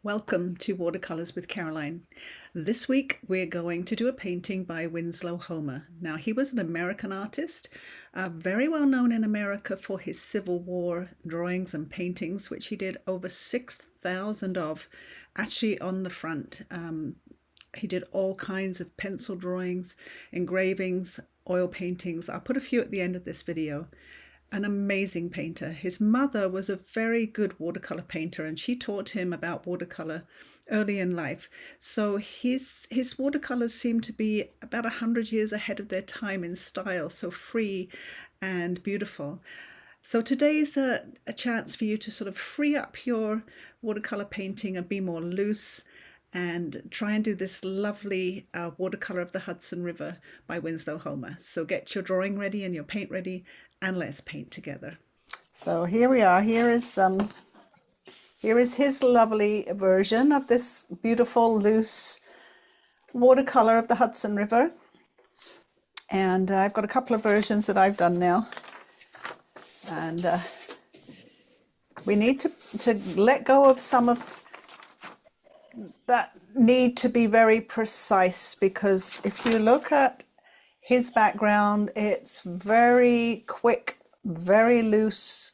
Welcome to Watercolours with Caroline. This week we're going to do a painting by Winslow Homer. Now he was an American artist, very well known in America for his Civil War drawings and paintings, which he did over 6,000 of, actually on the front. He did all kinds of pencil drawings, engravings, oil paintings. I'll put a few at the end of this video. An amazing painter. His mother was a very good watercolor painter and she taught him about watercolor early in life. So his watercolors seem to be about 100 years ahead of their time in style, so free and beautiful. So today's a chance for you to sort of free up your watercolor painting and be more loose and try and do this lovely watercolor of the Hudson River by Winslow Homer. So get your drawing ready and your paint ready and let's paint together. So here we are. Here is his lovely version of this beautiful loose watercolor of the Hudson River. And I've got a couple of versions that I've done now. And we need to let go of some of that need to be very precise, because if you look at his background, it's very quick, very loose,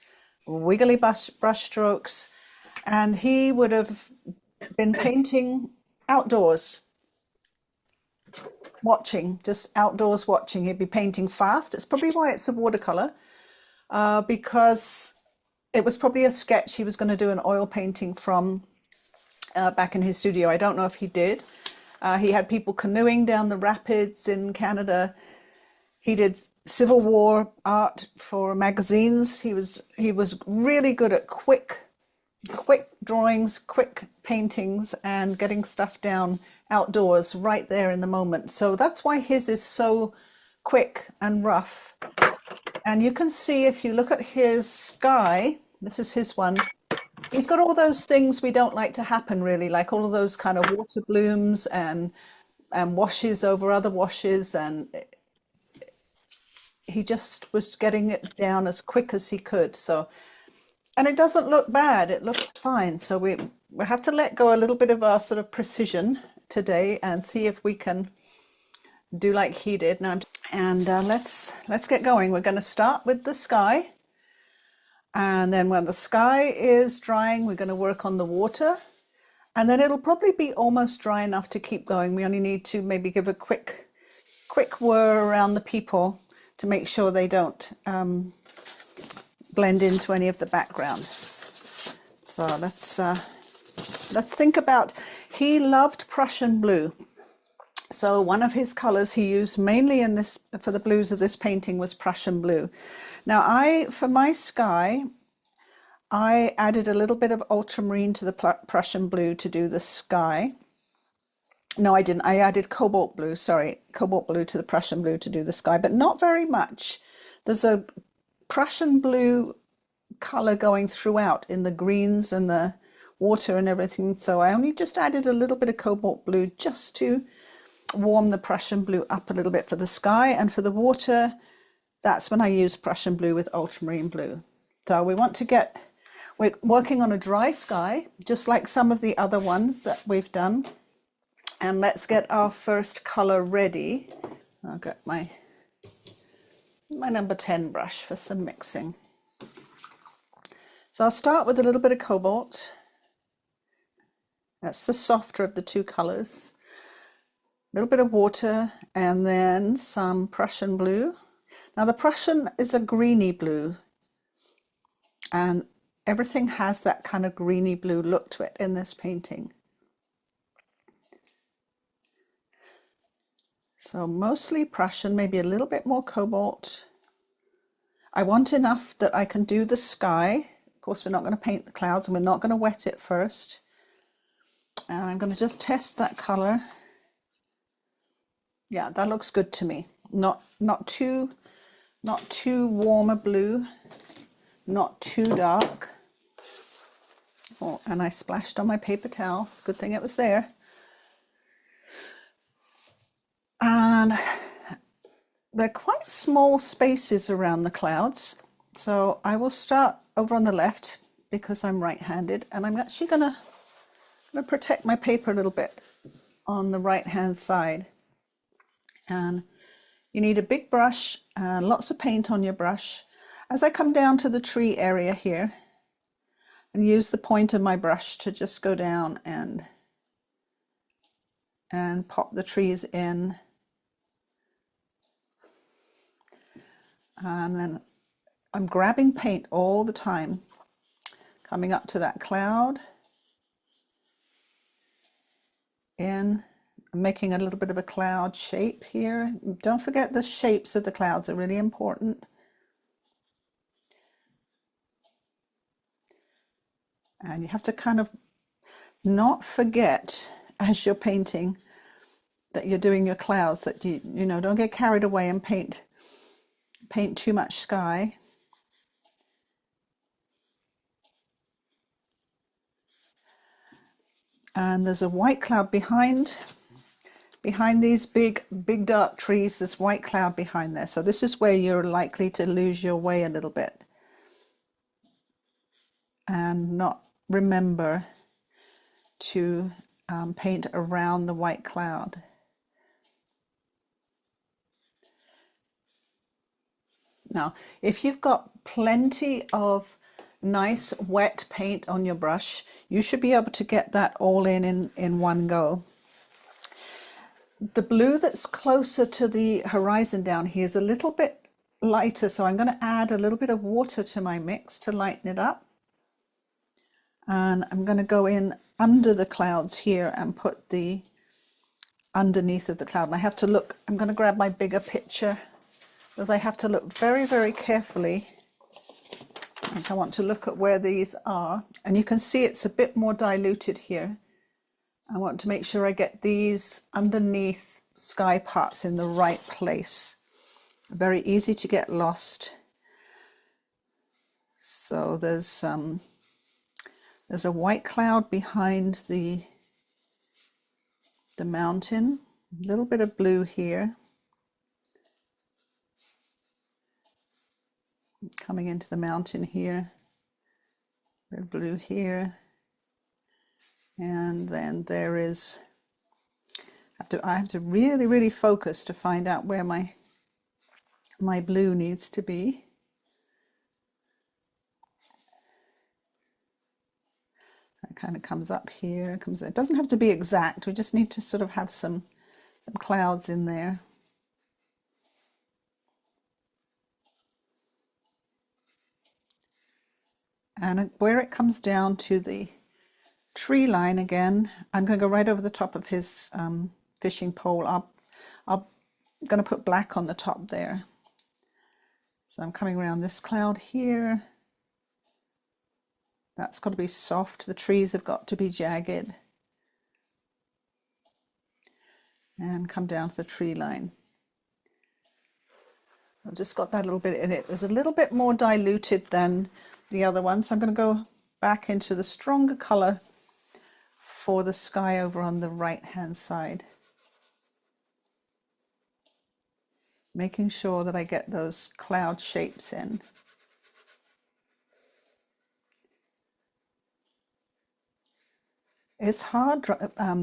wiggly brush strokes, and he would have been painting outdoors, just outdoors watching. He'd be painting fast. It's probably why it's a watercolor, because it was probably a sketch he was going to do an oil painting from back in his studio. I don't know if he did. He had people canoeing down the rapids in Canada. He did Civil War art for magazines. He was really good at quick drawings, quick paintings, and getting stuff down outdoors right there in the moment. So that's why his is so quick and rough. And you can see if you look at his sky, this is his one. He's got all those things we don't like to happen, really, like all of those kind of water blooms and washes over other washes, and he just was getting it down as quick as he could. So, and it doesn't look bad, it looks fine. So we have to let go a little bit of our sort of precision today and see if we can do like he did. Now, and let's get going. We're going to start with the sky. And then when the sky is drying, we're going to work on the water. And then it'll probably be almost dry enough to keep going. We only need to maybe give a quick whir around the people to make sure they don't blend into any of the background. So let's think about, he loved Prussian blue. So one of his colors he used mainly in this, for the blues of this painting, was Prussian blue. Now for my sky, I added a little bit of ultramarine to the Prussian blue to do the sky. No, I didn't. I added cobalt blue, sorry, cobalt blue to the Prussian blue to do the sky, but not very much. There's a Prussian blue color going throughout in the greens and the water and everything. So I only just added a little bit of cobalt blue just to warm the Prussian blue up a little bit for the sky. And for the water, that's when I use Prussian blue with ultramarine blue. So we're working on a dry sky, just like some of the other ones that we've done. And let's get our first color ready. I'll get my number 10 brush for some mixing. So I'll start with a little bit of cobalt. That's the softer of the two colors. A little bit of water, and then some Prussian blue. Now the Prussian is a greeny blue, and everything has that kind of greeny blue look to it in this painting. So mostly Prussian, maybe a little bit more cobalt. I want enough that I can do the sky. Of course, we're not going to paint the clouds, and we're not going to wet it first. And I'm going to just test that color. Yeah, that looks good to me. Not too warm a blue, not too dark. Oh, and I splashed on my paper towel. Good thing it was there. And they're quite small spaces around the clouds. So I will start over on the left because I'm right-handed, and I'm actually going to going to protect my paper a little bit on the right hand side. And you need a big brush and lots of paint on your brush. As I come down to the tree area here, and use the point of my brush to just go down and pop the trees in. And then I'm grabbing paint all the time, coming up to that cloud, in, making a little bit of a cloud shape here. Don't forget the shapes of the clouds are really important. And you have to kind of not forget as you're painting that you're doing your clouds, that you know, don't get carried away and paint too much sky. And there's a white cloud behind these big dark trees. There's white cloud behind there, so this is where you're likely to lose your way a little bit and not remember to paint around the white cloud. Now, if you've got plenty of nice wet paint on your brush, you should be able to get that all in one go. The blue that's closer to the horizon down here is a little bit lighter, so I'm going to add a little bit of water to my mix to lighten it up. And I'm going to go in under the clouds here and put the underneath of the cloud. And I have to look, I'm going to grab my bigger picture, because I have to look very, very carefully. I want to look at where these are. And you can see it's a bit more diluted here. I want to make sure I get these underneath sky parts in the right place. Very easy to get lost. So there's a white cloud behind the mountain, a little bit of blue here, coming into the mountain here, a bit of blue here, and then there is, I have to really, really focus to find out where my blue needs to be. It kind of comes up here, it doesn't have to be exact, we just need to sort of have some clouds in there. And where it comes down to the tree line again, I'm going to go right over the top of his fishing pole. I'm going to put black on the top there. So I'm coming around this cloud here. That's got to be soft. The trees have got to be jagged. And come down to the tree line. I've just got that little bit in it. It was a little bit more diluted than the other one, so I'm going to go back into the stronger color for the sky over on the right hand side. Making sure that I get those cloud shapes in. It's hard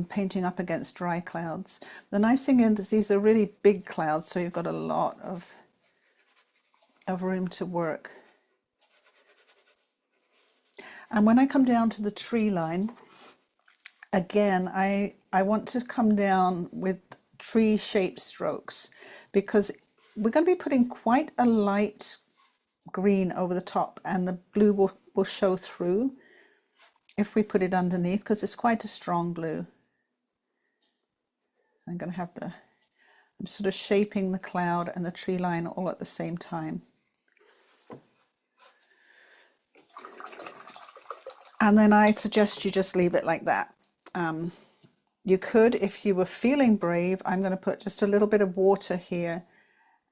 painting up against dry clouds. The nice thing is these are really big clouds, so you've got a lot of room to work. And when I come down to the tree line, again, I want to come down with tree shape strokes, because we're going to be putting quite a light green over the top, and the blue will show through if we put it underneath, because it's quite a strong blue. I'm going to have I'm sort of shaping the cloud and the tree line all at the same time. And then I suggest you just leave it like that. You could, if you were feeling brave, I'm going to put just a little bit of water here,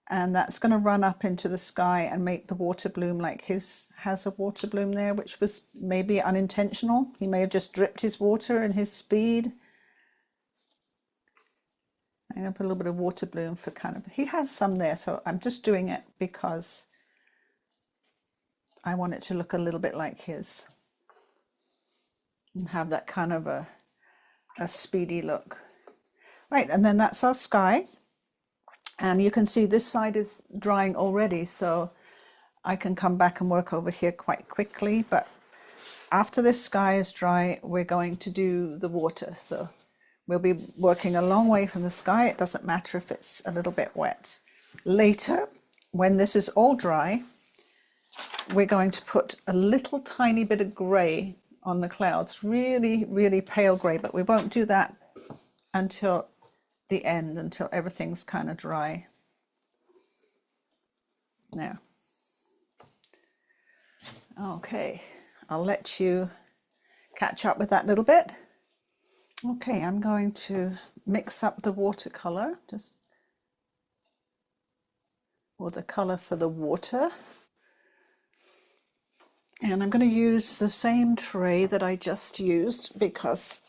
and that's going to run up into the sky and make the water bloom like his has a water bloom there, which was maybe unintentional. He may have just dripped his water in his speed. I'm going to put a little bit of water bloom for kind of, he has some there, so I'm just doing it because I want it to look a little bit like his and have that kind of a a speedy look. Right, and then that's our sky. And you can see this side is drying already, so I can come back and work over here quite quickly. But after this sky is dry, we're going to do the water. So we'll be working a long way from the sky. It doesn't matter if it's a little bit wet. Later, when this is all dry, we're going to put a little tiny bit of grey on the clouds, really, really pale grey, but we won't do that until the end, until everything's kind of dry. Now, okay, I'll let you catch up with that little bit. Okay, I'm going to mix up the watercolor, just or the color for the water. And I'm going to use the same tray that I just used because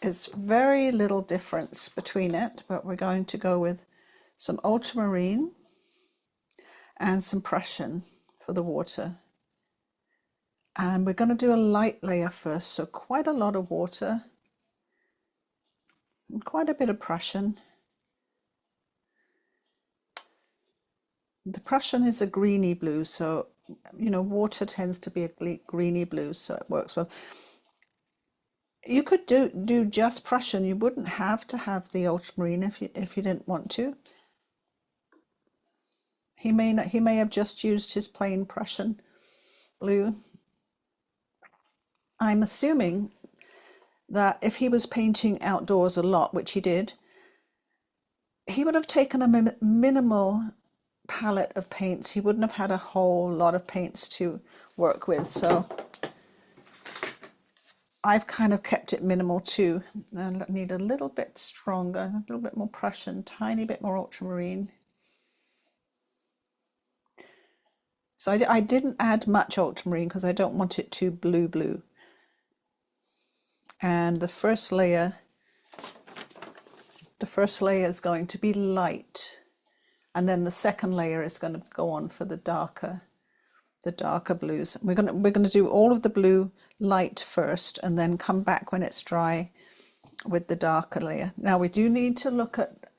there's very little difference between it, but we're going to go with some ultramarine and some Prussian for the water. And we're going to do a light layer first, so quite a lot of water and quite a bit of Prussian. The Prussian is a greeny blue, so you know, water tends to be a greeny blue, so it works well. You could do just Prussian. You wouldn't have to have the ultramarine if you didn't want to. He may have just used his plain Prussian blue. I'm assuming that if he was painting outdoors a lot, which he did, he would have taken a minimal palette of paints. He wouldn't have had a whole lot of paints to work with, so I've kind of kept it minimal too. I need a little bit stronger, a little bit more Prussian, tiny bit more ultramarine. So I didn't add much ultramarine because I don't want it too blue. And the first layer is going to be light, and then the second layer is going to go on for the darker blues. We're going to do all of the blue light first, and then come back when it's dry with the darker layer. Now we do need to look at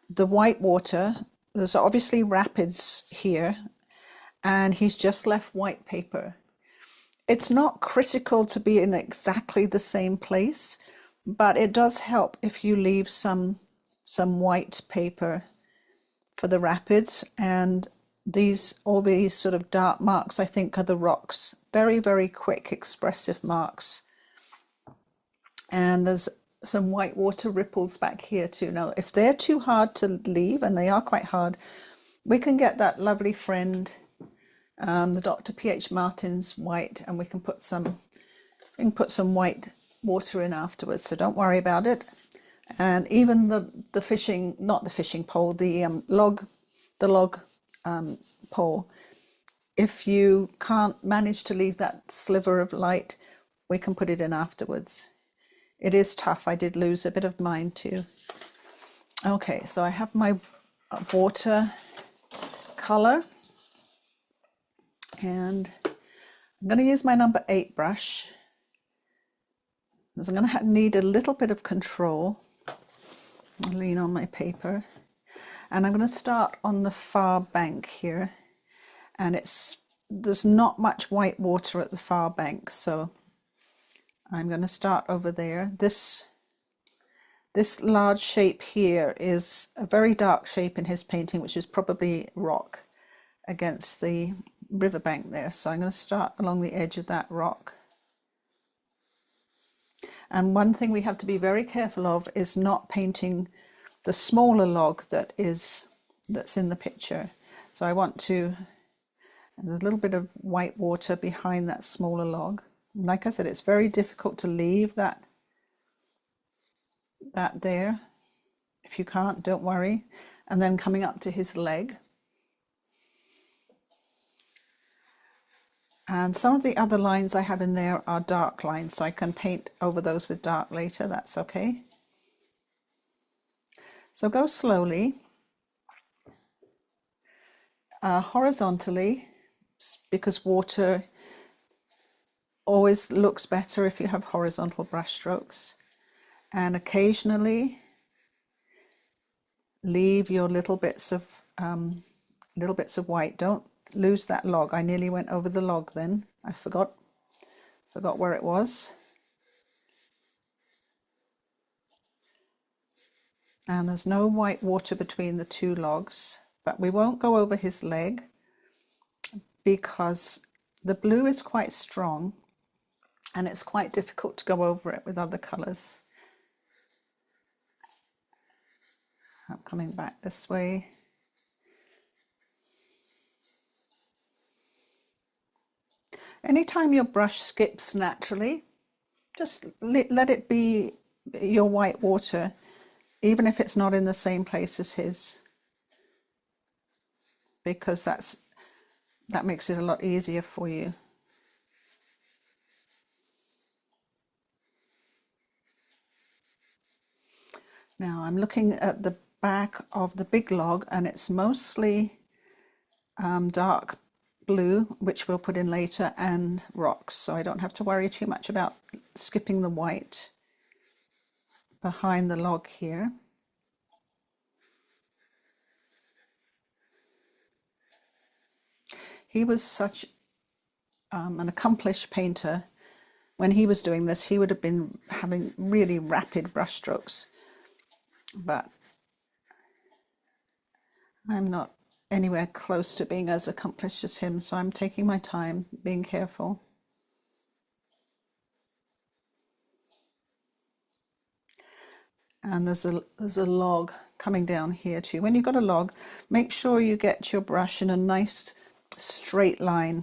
the white water. There's obviously rapids here, and he's just left white paper. It's not critical to be in exactly the same place, but it does help if you leave some white paper for the rapids. And all these sort of dark marks, I think, are the rocks. Very, very quick, expressive marks. And there's some white water ripples back here too. Now, if they're too hard to leave, and they are quite hard, we can get that lovely friend, the Dr. P.H. Martin's white, and we can put some white water in afterwards, so don't worry about it. And even the fishing, not the fishing pole, the log pole, if you can't manage to leave that sliver of light, we can put it in afterwards. It is tough. I did lose a bit of mine too. Okay, so I have my water color, and I'm going to use my number 8 brush, because I'm going to need a little bit of control. I'll lean on my paper, and I'm going to start on the far bank here, and there's not much white water at the far bank, so I'm going to start over there. This large shape here is a very dark shape in his painting, which is probably rock against the riverbank there. So I'm going to start along the edge of that rock. And one thing we have to be very careful of is not painting the smaller log that's in the picture. So I want to, and there's a little bit of white water behind that smaller log. And like I said, it's very difficult to leave that there. If you can't, don't worry. And then coming up to his leg. And some of the other lines I have in there are dark lines, so I can paint over those with dark later. That's okay. So go slowly, horizontally, because water always looks better if you have horizontal brush strokes. And occasionally leave your little bits of white. Don't lose that log. I nearly went over the log then. I forgot where it was. And there's no white water between the two logs, but we won't go over his leg because the blue is quite strong and it's quite difficult to go over it with other colours. I'm coming back this way. Anytime your brush skips naturally, just let it be your white water, even if it's not in the same place as his, because that makes it a lot easier for you. Now I'm looking at the back of the big log and it's mostly dark blue, which we'll put in later, and rocks, so I don't have to worry too much about skipping the white behind the log here. He was such an accomplished painter. When he was doing this, he would have been having really rapid brush strokes, but I'm not anywhere close to being as accomplished as him, so I'm taking my time, being careful. And there's a log coming down here too. When you've got a log, make sure you get your brush in a nice straight line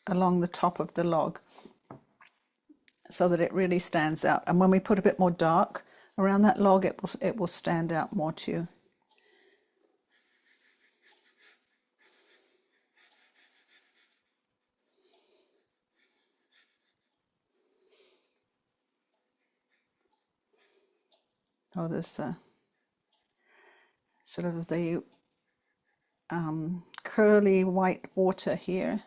along the top of the log so that it really stands out. And when we put a bit more dark around that log, it will stand out more too. Oh, there's the sort of the curly white water here.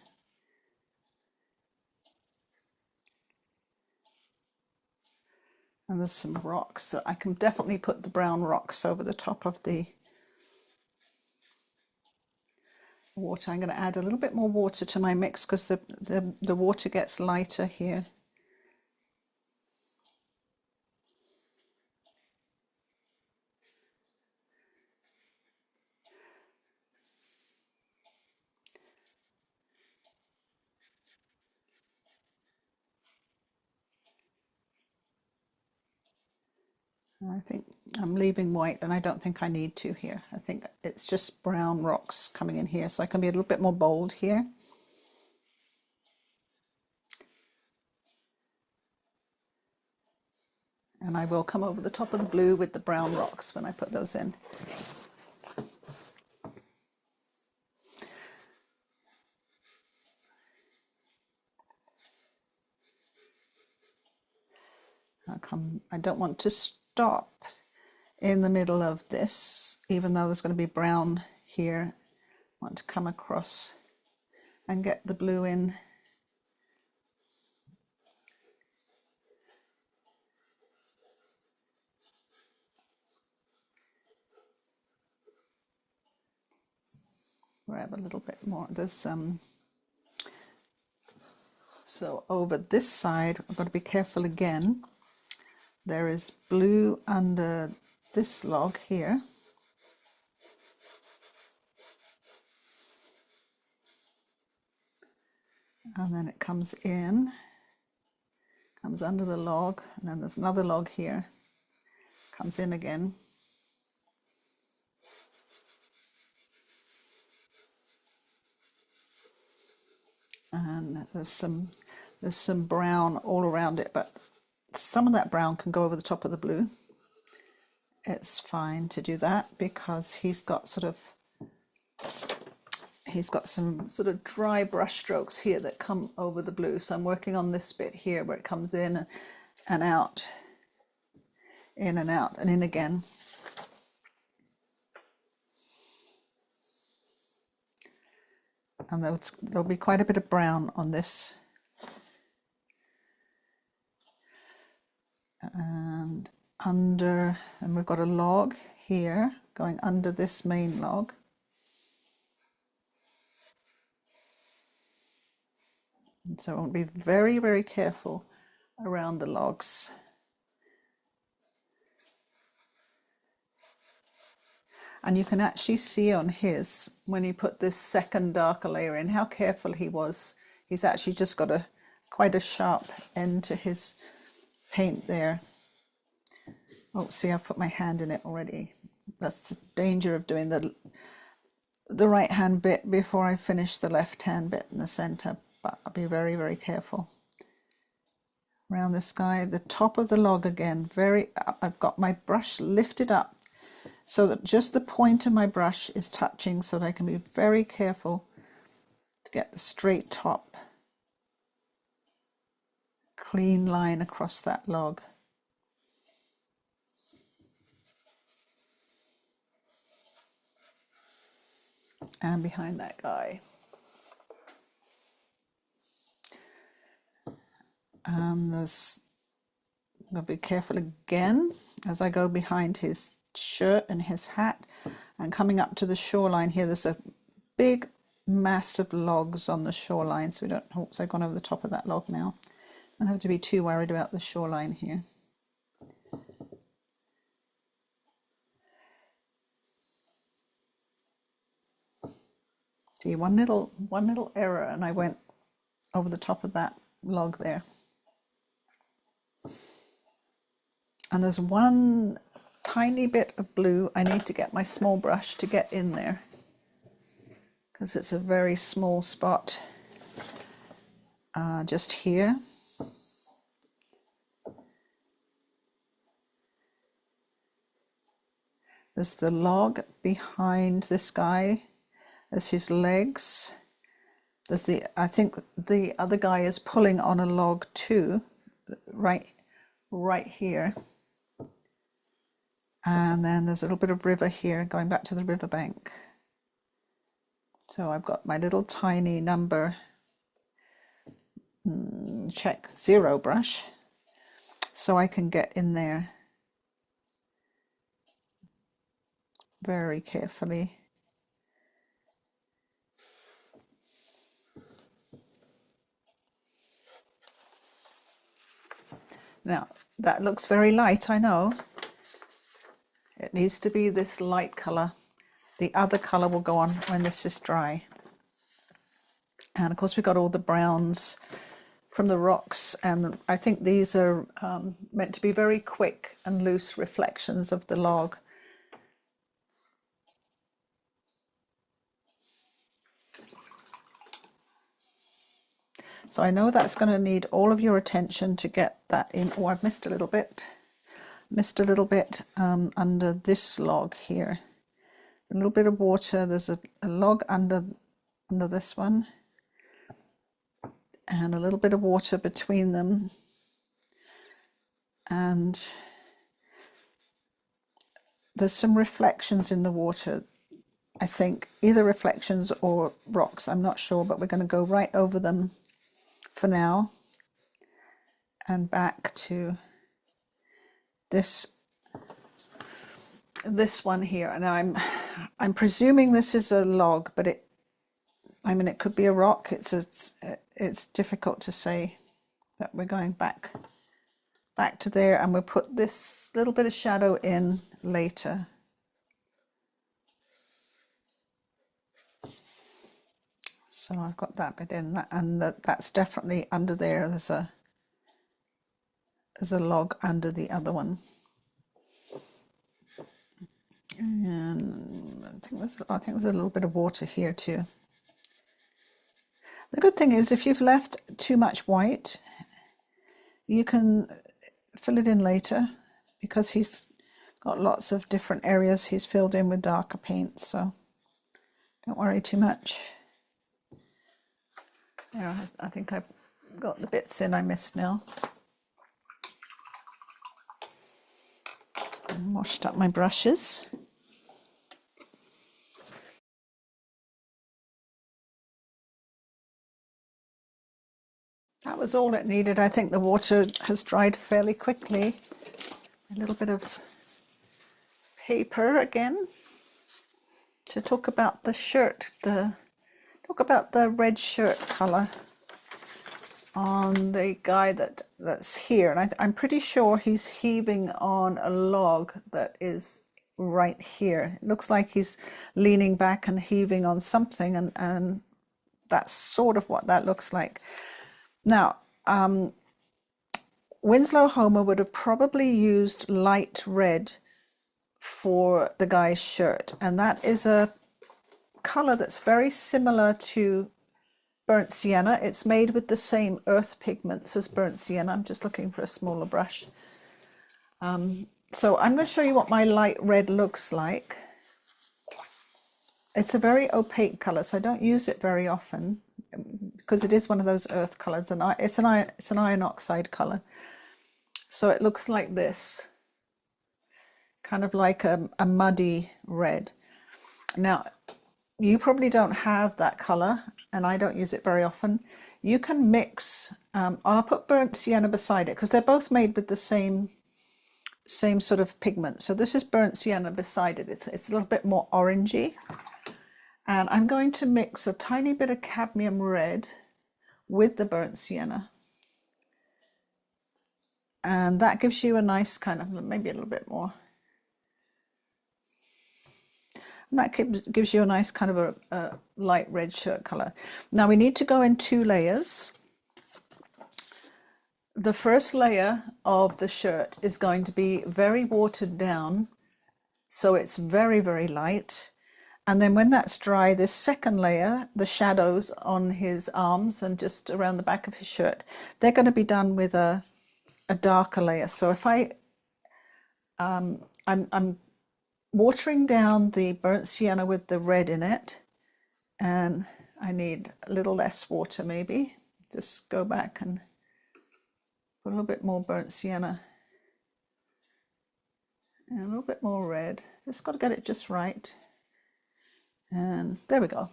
And there's some rocks, so I can definitely put the brown rocks over the top of the water. I'm going to add a little bit more water to my mix because the water gets lighter here. I think I'm leaving white and I don't think I need to here. I think it's just brown rocks coming in here, so I can be a little bit more bold here. And I will come over the top of the blue with the brown rocks when I put those in. I don't want to stop in the middle of this, even though there's going to be brown here. I want to come across and get the blue in. Grab a little bit more. There's so over this side, I've got to be careful again. There is blue under this log here. And then it comes in, comes under the log, and then there's another log here, comes in again. And there's some brown all around it, but some of that brown can go over the top of the blue. It's fine to do that because he's got some sort of dry brush strokes here that come over the blue. So I'm working on this bit here where it comes in and out, in and out, and in again. And there'll be quite a bit of brown on this. And under, and we've got a log here going under this main log. And so I want to be very, very careful around the logs. And you can actually see on his, when he put this second darker layer in, how careful he was. He's actually just got quite a sharp end to his paint there. Oh, see, I've put my hand in it already. That's the danger of doing the right hand bit before I finish the left hand bit in the center, but I'll be very, very careful. Around this guy, the top of the log again, I've got my brush lifted up so that just the point of my brush is touching, so that I can be very careful to get the straight top, clean line across that log. And behind that guy. And there's, I'm going to be careful again as I go behind his shirt and his hat, and coming up to the shoreline here, there's a big mass of logs on the shoreline, so we don't, oops, I've gone over the top of that log now. I don't have to be too worried about the shoreline here. See, one little error and I went over the top of that log there. And there's one tiny bit of blue. I need to get my small brush to get in there because it's a very small spot just here. There's the log behind this guy. There's his legs. There's I think the other guy is pulling on a log too, right here. And then there's a little bit of river here, going back to the riverbank. So I've got my little tiny number check 0 brush, so I can get in there very carefully. Now, that looks very light, I know. It needs to be this light colour. The other colour will go on when this is dry. And of course we've got all the browns from the rocks, and I think these are meant to be very quick and loose reflections of the log. So I know that's going to need all of your attention to get that in. Oh, I've missed a little bit. Under this log here. A little bit of water. There's a log under this one. And a little bit of water between them. And there's some reflections in the water. I think either reflections or rocks. I'm not sure, but we're going to go right over them for now and back to this one here. And I'm presuming this is a log, but it could be a rock. It's difficult to say. But we're going back to there, and we'll put this little bit of shadow in later. So I've got that bit in, and that's definitely under there. There's a log under the other one. And I think there's a little bit of water here too. The good thing is, if you've left too much white, you can fill it in later, because he's got lots of different areas he's filled in with darker paints, so don't worry too much. Yeah, I think I've got the bits in I missed now. And washed up my brushes. That was all it needed. I think the water has dried fairly quickly. a little bit of paper again to talk about the shirt, talk about the red shirt color on the guy that's here. And I'm pretty sure he's heaving on a log that is right here. It looks like he's leaning back and heaving on something, and that's sort of what that looks like. Now, Winslow Homer would have probably used light red for the guy's shirt, and that is a color that's very similar to burnt sienna. It's made with the same earth pigments as burnt sienna. I'm just looking for a smaller brush. So I'm going to show you what my light red looks like. It's a very opaque color, so I don't use it very often because it is one of those earth colors, and it's an iron oxide color. So it looks like this, kind of like a muddy red. Now, you probably don't have that color, and I don't use it very often. You can mix, I'll put burnt sienna beside it because they're both made with the same sort of pigment. So this is burnt sienna beside it. It's a little bit more orangey. And I'm going to mix a tiny bit of cadmium red with the burnt sienna. And that gives you a nice kind of, maybe a little bit more. And that gives you a nice kind of a light red shirt color. Now we need to go in 2 layers. The first layer of the shirt is going to be very watered down, so it's very, very light. And then when that's dry, this second layer, the shadows on his arms and just around the back of his shirt, they're going to be done with a darker layer. So if I'm watering down the burnt sienna with the red in it, and I need a little less water maybe. Just go back and put a little bit more burnt sienna and a little bit more red. Just got to get it just right. And there we go.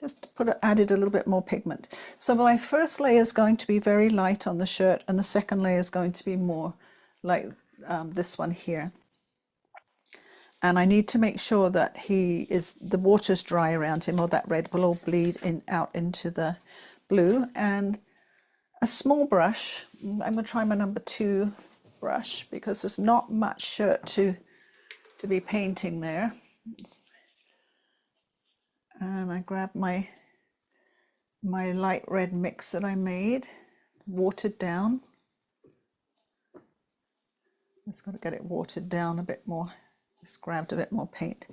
Just added a little bit more pigment. So my first layer is going to be very light on the shirt, and the second layer is going to be more like this one here. And I need to make sure that the water's dry around him, or that red will all bleed out into the blue. And a small brush, I'm going to try my number 2 brush because there's not much shirt to be painting there. And I grab my light red mix that I made, watered down. Just got to get it watered down a bit more. Just grabbed a bit more paint.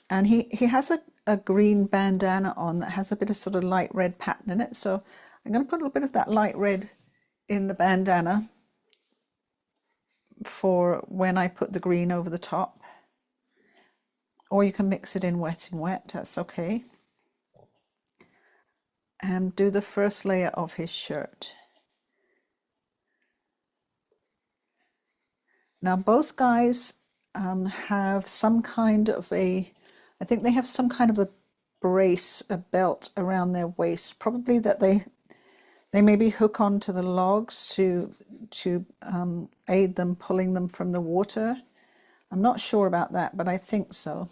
And he has a green bandana on that has a bit of sort of light red pattern in it. So I'm going to put a little bit of that light red in the bandana for when I put the green over the top. Or you can mix it in wet and wet, that's okay. And do the first layer of his shirt. Now both guys have some kind of I think they have some kind of a brace, a belt around their waist, probably that they maybe hook onto the logs to aid them pulling them from the water. I'm not sure about that, but I think so.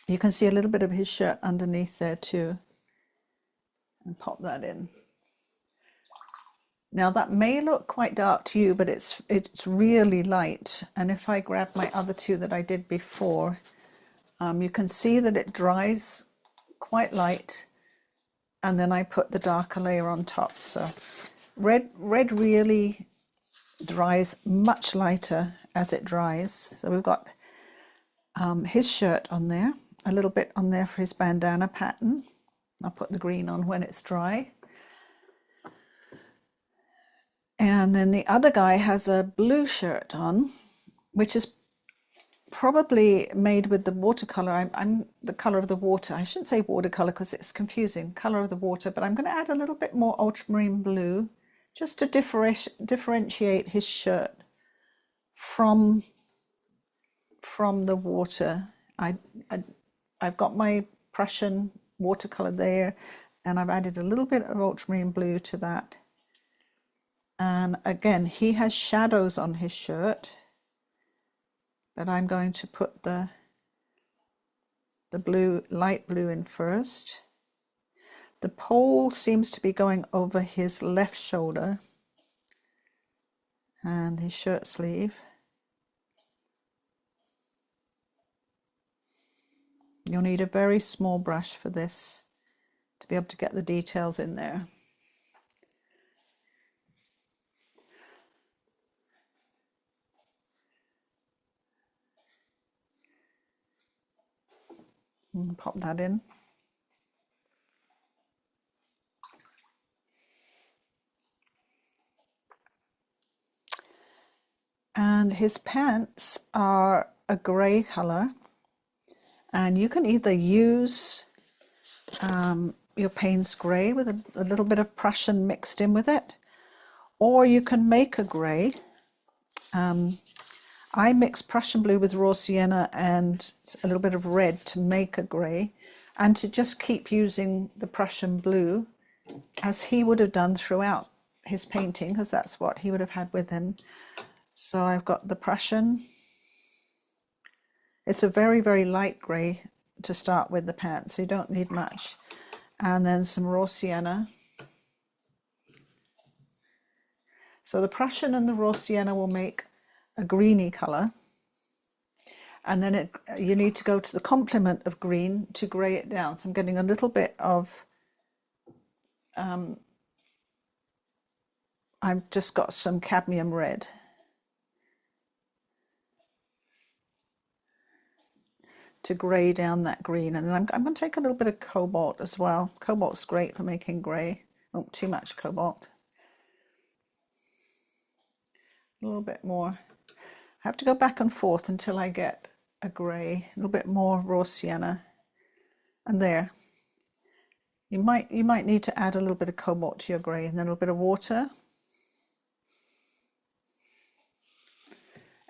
You can see a little bit of his shirt underneath there too. And pop that in. Now that may look quite dark to you, but it's really light. And if I grab my other 2 that I did before, you can see that it dries quite light, and then I put the darker layer on top. So red really dries much lighter as it dries. So we've got his shirt on there, a little bit on there for his bandana pattern. I'll put the green on when it's dry. And then the other guy has a blue shirt on, which is probably made with the watercolor. I'm the color of the water. I shouldn't say watercolor because it's confusing, color of the water, but I'm going to add a little bit more ultramarine blue just to differentiate his shirt from the water. I've got my Prussian watercolor there, and I've added a little bit of ultramarine blue to that. And again, he has shadows on his shirt, but I'm going to put the blue, light blue in first. The pole seems to be going over his left shoulder and his shirt sleeve. You'll need a very small brush for this to be able to get the details in there. And pop that in. And his pants are a grey colour, and you can either use your Payne's grey with a little bit of Prussian mixed in with it, or you can make a grey. I mix Prussian blue with raw sienna and a little bit of red to make a grey, and to just keep using the Prussian blue as he would have done throughout his painting, because that's what he would have had with him. So I've got the Prussian. It's a very, very light grey to start with the pants, so you don't need much. And then some raw sienna. So the Prussian and the raw sienna will make a greeny colour. And then you need to go to the complement of green to grey it down. So I'm getting a little bit of, I've just got some cadmium red. To grey down that green, and then I'm going to take a little bit of cobalt as well. Cobalt's great for making grey. Oh, too much cobalt. A little bit more. I have to go back and forth until I get a grey. A little bit more raw sienna, and there. You might need to add a little bit of cobalt to your grey, and then a little bit of water,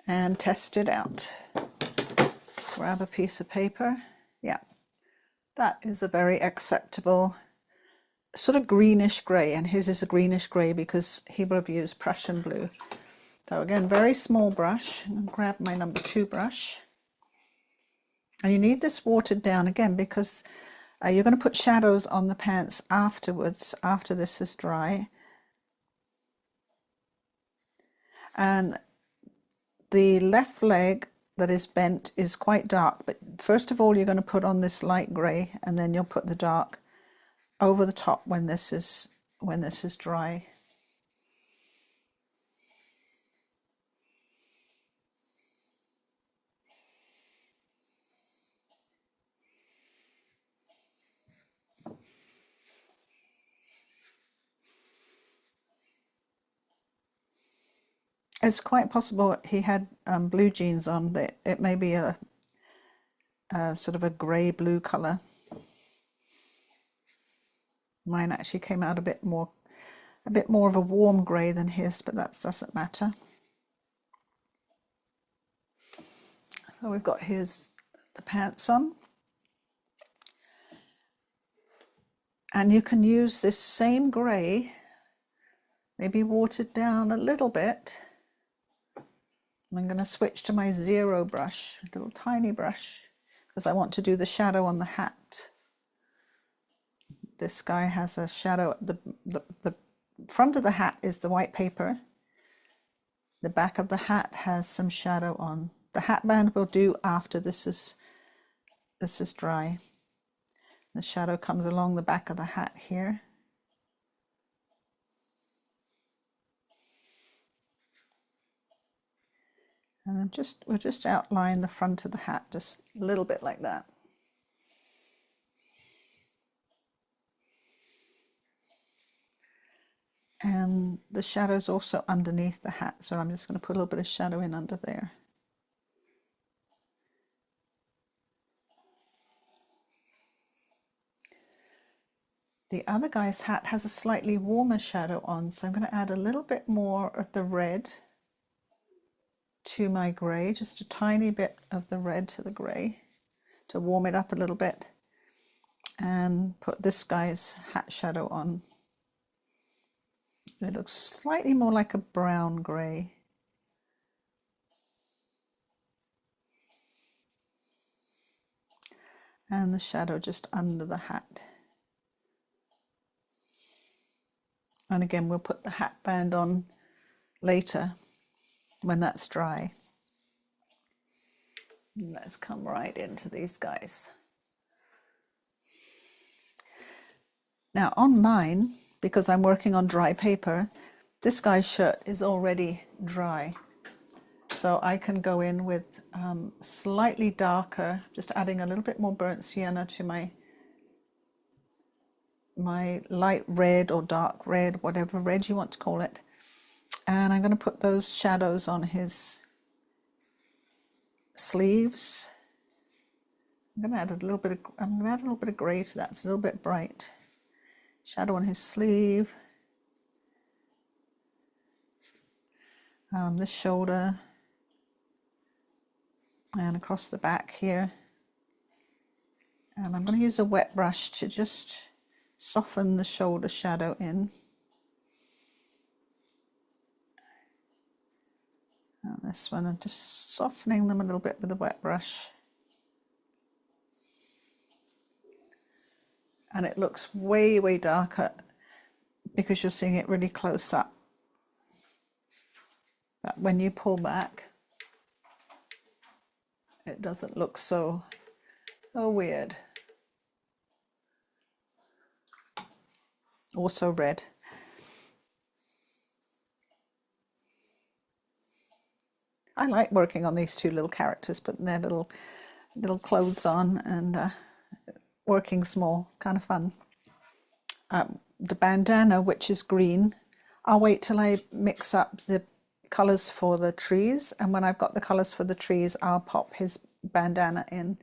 and test it out. Grab a piece of paper. Yeah, that is a very acceptable sort of greenish grey, and his is a greenish grey because he would have used Prussian blue. So again, very small brush. I'm going to grab my number 2 brush. And you need this watered down again because you're going to put shadows on the pants afterwards, after this is dry. And the left leg that is bent is quite dark, but first of all you're going to put on this light grey, and then you'll put the dark over the top when this is dry. It's quite possible he had blue jeans on. That it may be a sort of a grey blue colour. Mine actually came out a bit more of a warm grey than his, but that doesn't matter. So we've got the pants on, and you can use this same grey, maybe watered down a little bit. I'm going to switch to my 0 brush, a little tiny brush, because I want to do the shadow on the hat. This guy has a shadow. The front of the hat is the white paper. The back of the hat has some shadow on. The hat band will do after this is dry. The shadow comes along the back of the hat here. And we'll just outline the front of the hat just a little bit like that. And the shadow's also underneath the hat, so I'm just going to put a little bit of shadow in under there. The other guy's hat has a slightly warmer shadow on, so I'm going to add a little bit more of the red to my grey, just a tiny bit of the red to the grey to warm it up a little bit, and put this guy's hat shadow on. It looks slightly more like a brown grey. And the shadow just under the hat. And again, we'll put the hat band on later when that's dry. Let's come right into these guys. Now on mine, because I'm working on dry paper, this guy's shirt is already dry. So I can go in with slightly darker, just adding a little bit more burnt sienna to my light red or dark red, whatever red you want to call it. And I'm going to put those shadows on his sleeves. I'm going to add a little bit of grey to that. It's a little bit bright. Shadow on his sleeve. This shoulder. And across the back here. And I'm going to use a wet brush to just soften the shoulder shadow in. And this one, I'm just softening them a little bit with a wet brush. And it looks way, way darker because you're seeing it really close up. But when you pull back, it doesn't look so weird or so red. I like working on these two little characters, putting their little clothes on and working small. It's kind of fun. The bandana, which is green, I'll wait till I mix up the colours for the trees, and when I've got the colours for the trees, I'll pop his bandana in.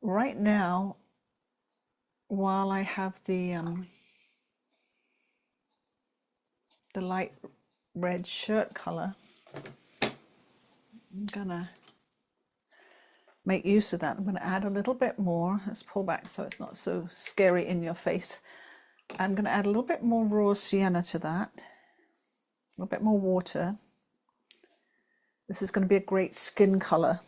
Right now, while I have the light red shirt colour, I'm gonna make use of that. I'm going to add a little bit more. Let's pull back so it's not so scary in your face. I'm going to add a little bit more raw sienna to that, a little bit more water. This is going to be a great skin colour.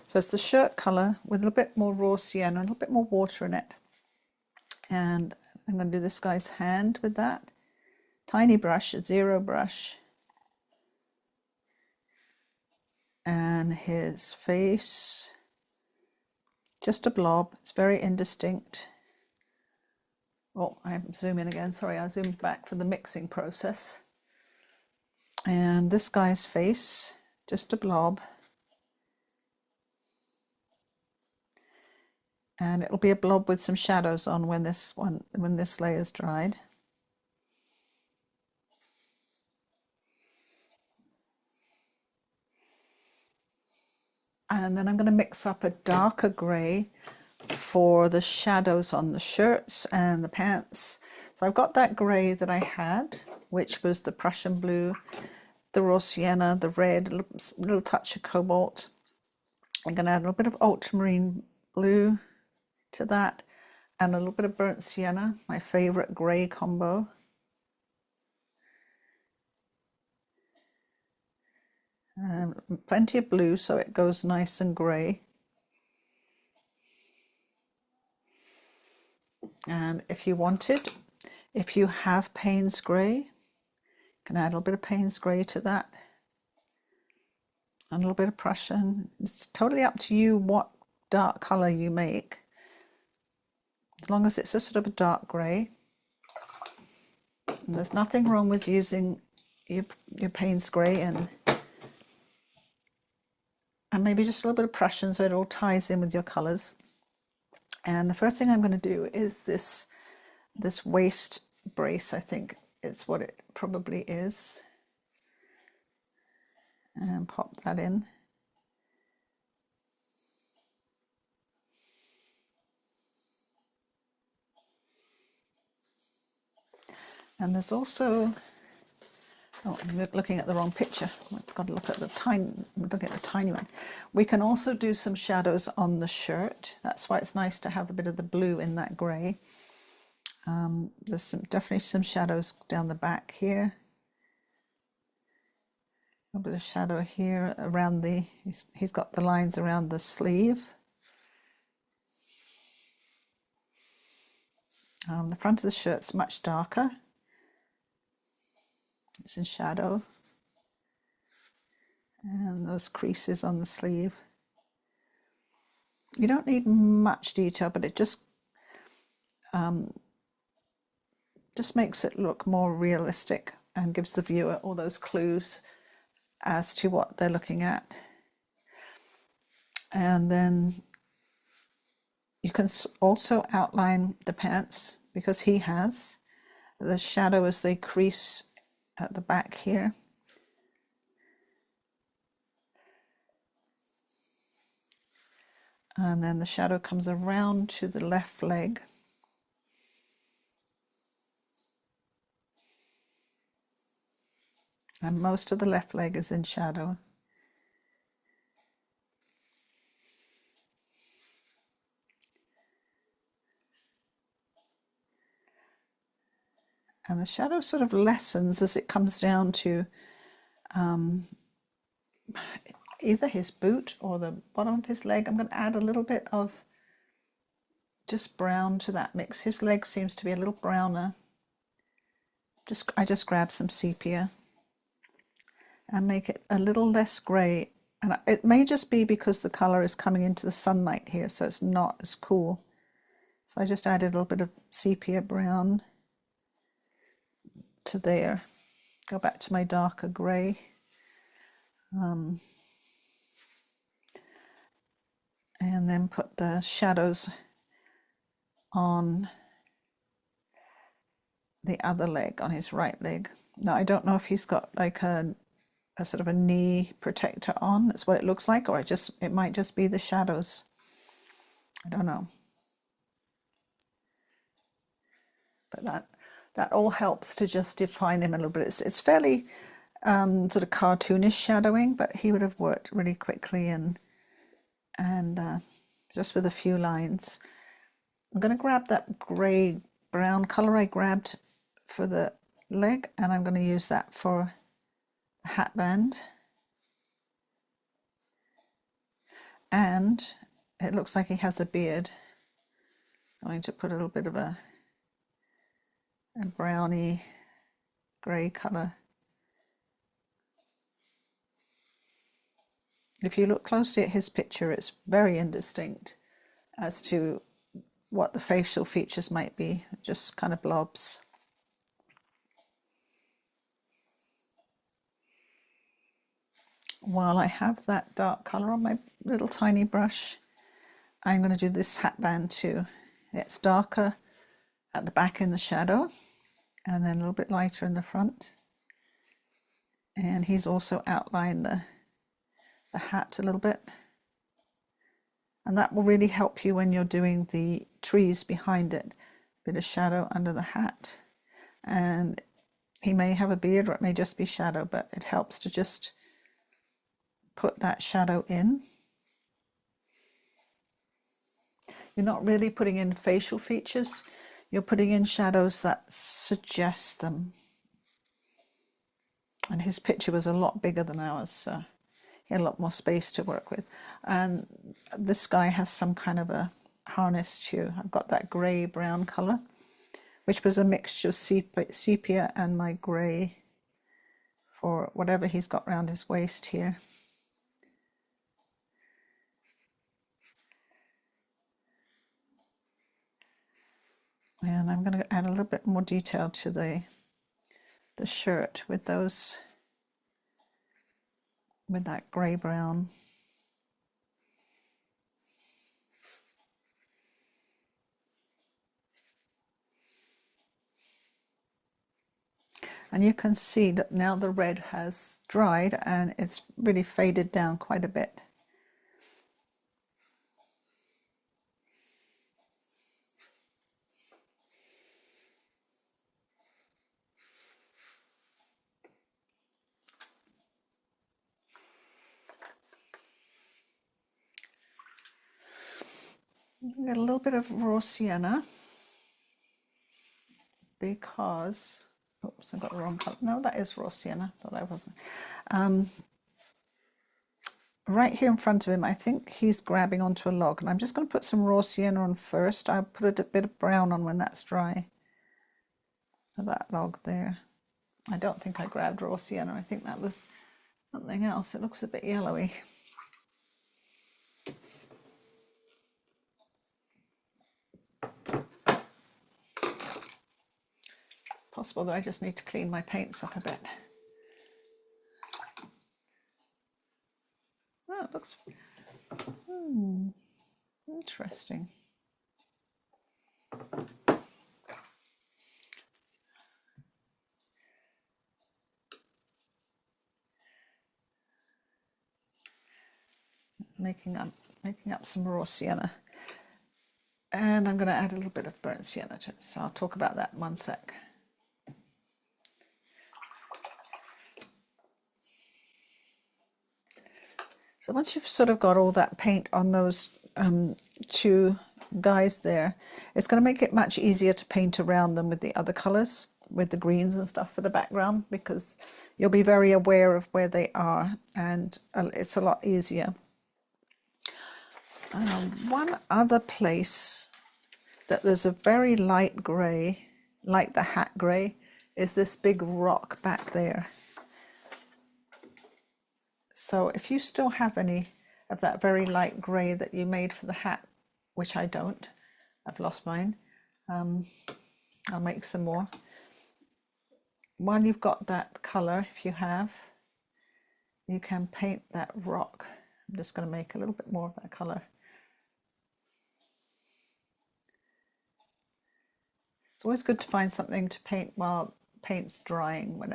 So it's the shirt colour with a little bit more raw sienna, a little bit more water in it. And I'm going to do this guy's hand with that. Tiny brush, a zero brush. And his face, just a blob. It's very indistinct. Oh, I'm zooming again. Sorry, I zoomed back for the mixing process. And this guy's face, just a blob. And it'll be a blob with some shadows on when this layer's dried. And then I'm going to mix up a darker grey for the shadows on the shirts and the pants. So I've got that grey that I had, which was the Prussian blue, the raw sienna, the red, a little touch of cobalt. I'm going to add a little bit of ultramarine blue to that and a little bit of burnt sienna, my favourite grey combo. Plenty of blue so it goes nice and grey. And if you wanted, if you have Payne's grey, you can add a little bit of Payne's grey to that. And a little bit of Prussian. It's totally up to you what dark colour you make. As long as it's a sort of a dark grey. And there's nothing wrong with using your Payne's grey and maybe just a little bit of Prussian so it all ties in with your colours. And the first thing I'm going to do is this waist brace. I think it's what it probably is. And pop that in. And there's also, oh, I'm looking at the wrong picture. I've got to look at the tiny one. We can also do some shadows on the shirt. That's why it's nice to have a bit of the blue in that grey. There's definitely some shadows down the back here. A bit of shadow here around he's got the lines around the sleeve. The front of the shirt's much darker. It's in shadow. And those creases on the sleeve. You don't need much detail, but it just makes it look more realistic and gives the viewer all those clues as to what they're looking at. And then you can also outline the pants, because he has the shadow as they crease at the back here. And then the shadow comes around to the left leg. And most of the left leg is in shadow. And the shadow sort of lessens as it comes down to either his boot or the bottom of his leg. I'm going to add a little bit of just brown to that mix. His leg seems to be a little browner. I just grabbed some sepia and make it a little less grey. And it may just be because the colour is coming into the sunlight here, so it's not as cool. So I just added a little bit of sepia brown to there. Go back to my darker grey. And then put the shadows on the other leg, on his right leg. Now I don't know if he's got like a sort of a knee protector on. That's what it looks like, or it might just be the shadows. I don't know. But that all helps to just define him a little bit. It's fairly sort of cartoonish shadowing, but he would have worked really quickly and just with a few lines. I'm going to grab that grey brown colour I grabbed for the leg, and I'm going to use that for the hat band. And it looks like he has a beard. I'm going to put a little bit of a browny grey colour. If you look closely at his picture, it's very indistinct as to what the facial features might be, just kind of blobs. While I have that dark colour on my little tiny brush, I'm going to do this hat band too. It's darker at the back in the shadow, and then a little bit lighter in the front. And he's also outlined the hat a little bit. And that will really help you when you're doing the trees behind it. Bit of shadow under the hat. And he may have a beard, or it may just be shadow, but it helps to just put that shadow in. You're not really putting in facial features, you're putting in shadows that suggest them. And his picture was a lot bigger than ours, so he had a lot more space to work with. And this guy has some kind of a harness too. I've got that grey brown colour, which was a mixture of sepia and my grey for whatever he's got around his waist here. And I'm going to add a little bit more detail to the shirt with that grey brown. And you can see that now the red has dried and it's really faded down quite a bit. Get a little bit of raw sienna. because, oops, I got the wrong color. No, that is raw sienna, thought I wasn't. Right here in front of him, I think he's grabbing onto a log, and I'm just going to put some raw sienna on first. I'll put a bit of brown on when that's dry. For that log there. I don't think I grabbed raw sienna. I think that was something else. It looks a bit yellowy. Possible that I just need to clean my paints up a bit. Oh, it looks interesting. Making up some raw sienna. And I'm going to add a little bit of burnt sienna to it. So I'll talk about that in one sec. So once you've sort of got all that paint on those two guys there, it's going to make it much easier to paint around them with the other colours, with the greens and stuff for the background, because you'll be very aware of where they are, and it's a lot easier. One other place that there's a very light grey, like the hat grey, is this big rock back there. So if you still have any of that very light grey that you made for the hat, which I don't, I've lost mine, I'll make some more. While you've got that colour, if you have, you can paint that rock. I'm just going to make a little bit more of that colour. It's always good to find something to paint while paint's drying, when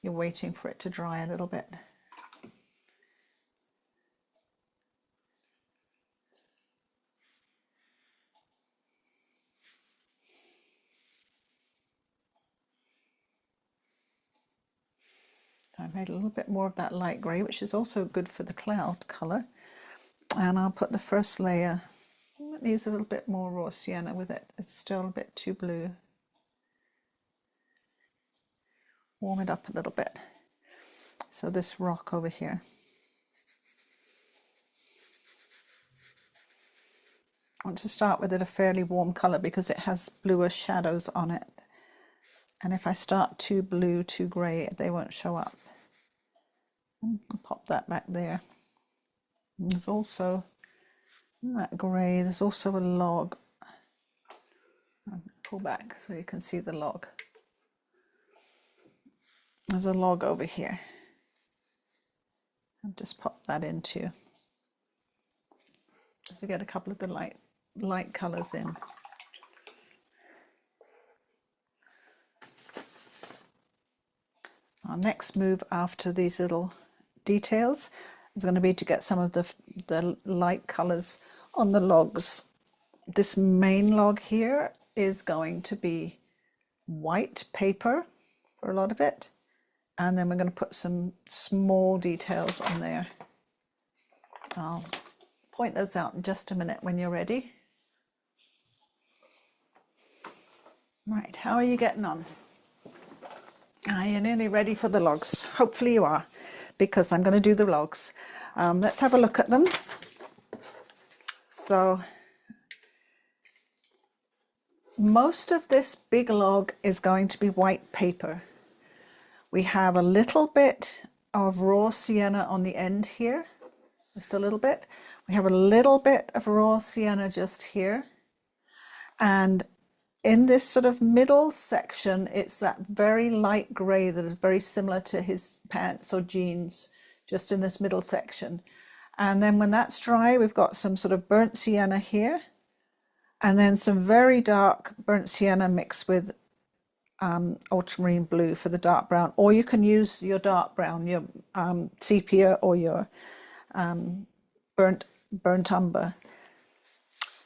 you're waiting for it to dry a little bit. I made a little bit more of that light grey, which is also good for the cloud colour. And I'll put the first layer. It needs a little bit more raw sienna with it. It's still a bit too blue. Warm it up a little bit. So this rock over here. I want to start with it a fairly warm colour because it has bluer shadows on it. And if I start too blue, too grey, they won't show up. I'll pop that back there. And there's also, in that grey, there's also a log. I'll pull back so you can see the log. There's a log over here. I'll just pop that into, just to get a couple of the light colours in. Our next move after these little details is going to be to get some of the light colours on the logs. This main log here is going to be white paper for a lot of it, and then we're going to put some small details on there. I'll point those out in just a minute when you're ready. Right, how are you getting on? Are you nearly ready for the logs? Hopefully you are, because I'm going to do the logs. Let's have a look at them. So most of this big log is going to be white paper. We have a little bit of raw sienna on the end here, just a little bit. We have a little bit of raw sienna just here. And in this sort of middle section, it's that very light grey that is very similar to his pants or jeans, just in this middle section. And then when that's dry, we've got some sort of burnt sienna here, and then some very dark burnt sienna mixed with ultramarine blue for the dark brown, or you can use your dark brown, your sepia, or your burnt umber.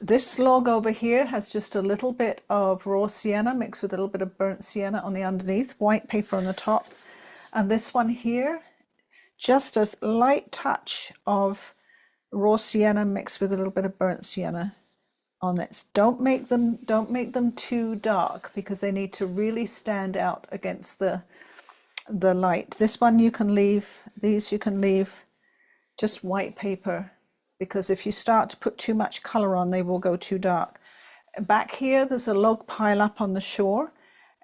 This log over here has just a little bit of raw sienna mixed with a little bit of burnt sienna on the underneath, white paper on the top. And this one here, just a light touch of raw sienna mixed with a little bit of burnt sienna on this. Don't make them too dark, because they need to really stand out against the light. This one you can leave, these you can leave just white paper, because if you start to put too much color on, they will go too dark. Back here there's a log pile up on the shore,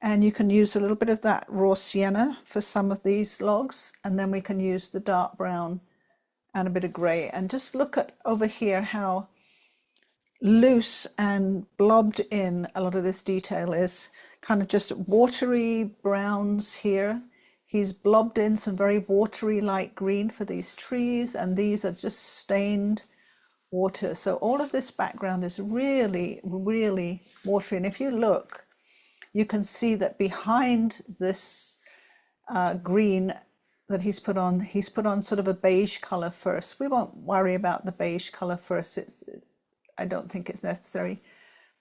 and you can use a little bit of that raw sienna for some of these logs, and then we can use the dark brown and a bit of gray. And just look at over here how loose and blobbed in a lot of this detail is. Kind of just watery browns here. He's blobbed in some very watery light green for these trees, and these are just stained water. So all of this background is really, really watery. And if you look, you can see that behind this green that he's put on sort of a beige color first. We won't worry about the beige color first. I don't think it's necessary,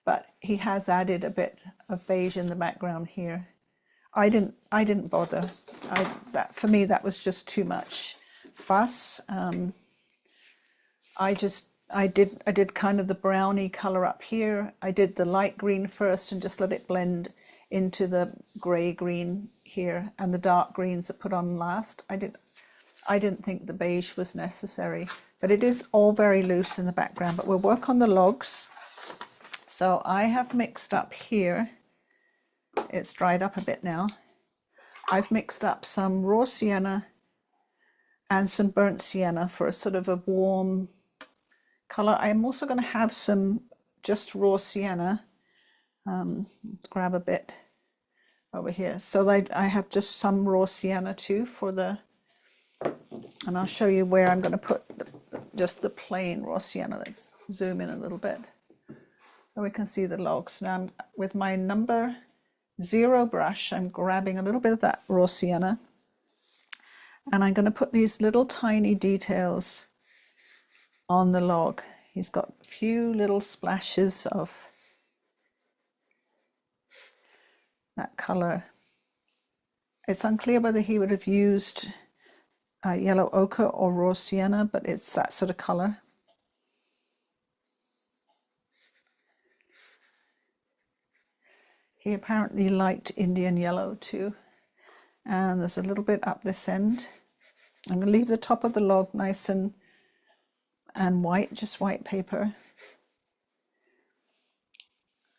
but he has added a bit of beige in the background here. I didn't bother. For me, that was just too much fuss. I did kind of the browny color up here. I did the light green first and just let it blend into the gray green here, and the dark greens are put on last. I didn't think the beige was necessary, but it is all very loose in the background. But we'll work on the logs. So I have mixed up here. It's dried up a bit now. I've mixed up some raw sienna and some burnt sienna for a sort of a warm color. I'm also going to have some just raw sienna. Let's grab a bit over here. So I have just some raw sienna too for the, and I'll show you where I'm going to put just the plain raw sienna. Let's zoom in a little bit so we can see the logs. Now with my number 0 brush, I'm grabbing a little bit of that raw sienna, and I'm going to put these little tiny details on the log. He's got a few little splashes of that color. It's unclear whether he would have used yellow ochre or raw sienna, but it's that sort of color. He apparently liked Indian yellow too. And there's a little bit up this end. I'm going to leave the top of the log nice and white, just white paper.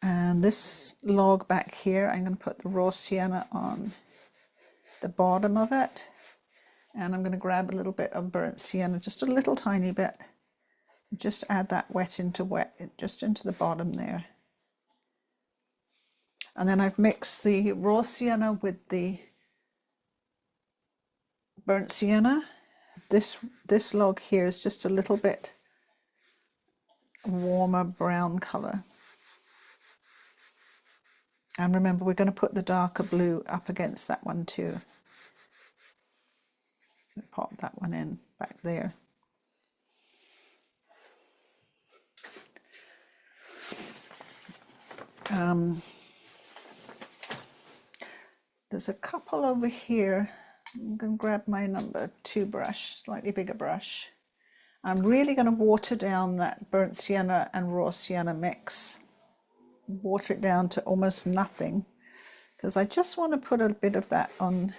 And this log back here, I'm going to put the raw sienna on the bottom of it. And I'm going to grab a little bit of burnt sienna, just a little tiny bit. Just add that just into the bottom there. And then I've mixed the raw sienna with the burnt sienna. This log here is just a little bit warmer brown color. And remember, we're going to put the darker blue up against that one too. Pop that one in back there. There's a couple over here. I'm going to grab my number 2 brush, slightly bigger brush. I'm really going to water down that burnt sienna and raw sienna mix. Water it down to almost nothing, because I just want to put a bit of that on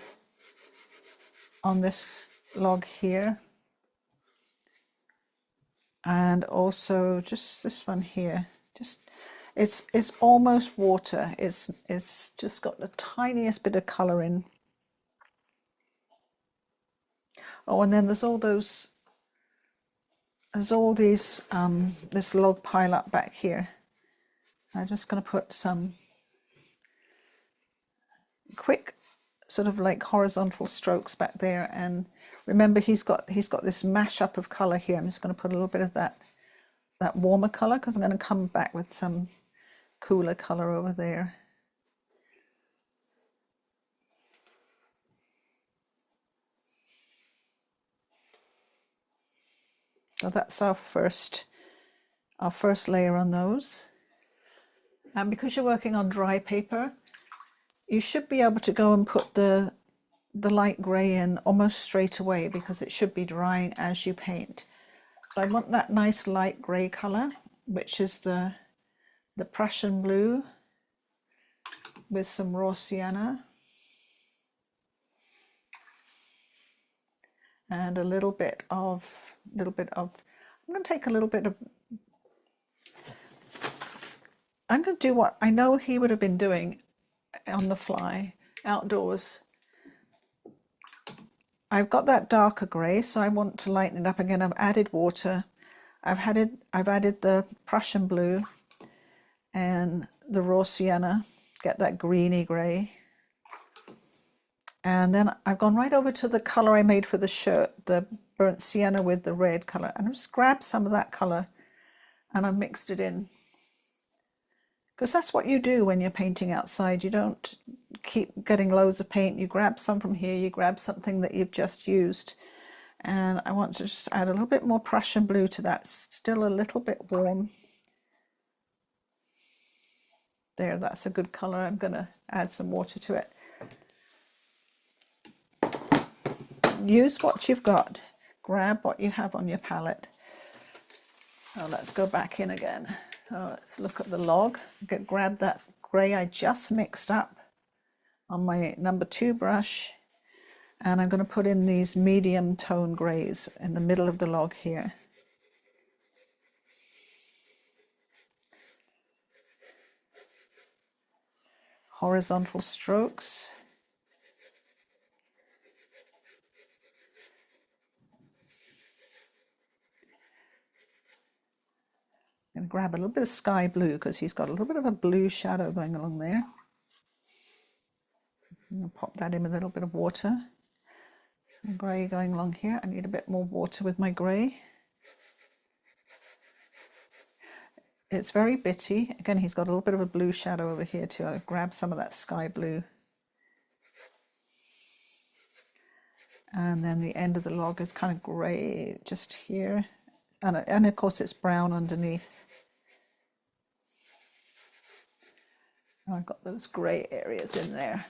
this log here, and also just this one here. Just it's almost water. It's just got the tiniest bit of color in. Oh, and then there's all these this log pile up back here. I'm just going to put some quick sort of like horizontal strokes back there, and remember he's got this mashup of color here. I'm just going to put a little bit of that warmer color, because I'm going to come back with some cooler color over there. So that's our first layer on those. And because you're working on dry paper, you should be able to go and put the light grey in almost straight away, because it should be drying as you paint. So I want that nice light grey colour, which is the the Prussian Blue with some raw sienna, and a little bit of, I'm going to take a little bit of, I'm going to do what I know he would have been doing on the fly outdoors. I've got that darker grey, so I want to lighten it up again. I've added water. I've added the Prussian Blue and the raw sienna, get that greeny grey. And then I've gone right over to the colour I made for the shirt, the burnt sienna with the red colour. And I've just grabbed some of that colour and I've mixed it in. Because that's what you do when you're painting outside. You don't keep getting loads of paint. You grab some from here, you grab something that you've just used. And I want to just add a little bit more Prussian Blue to that. Still a little bit warm. There, that's a good colour. I'm going to add some water to it. Use what you've got. Grab what you have on your palette. Oh, let's go back in again. Oh, let's look at the log. Grab that grey I just mixed up on my number 2 brush, and I'm going to put in these medium tone greys in the middle of the log here. Horizontal strokes. I'm going to grab a little bit of sky blue because he's got a little bit of a blue shadow going along there. I'm going to pop that in with a little bit of water. And grey going along here. I need a bit more water with my grey. It's very bitty. Again, he's got a little bit of a blue shadow over here too. I'll grab some of that sky blue. And then the end of the log is kind of grey just here. And of course it's brown underneath. Oh, I've got those grey areas in there.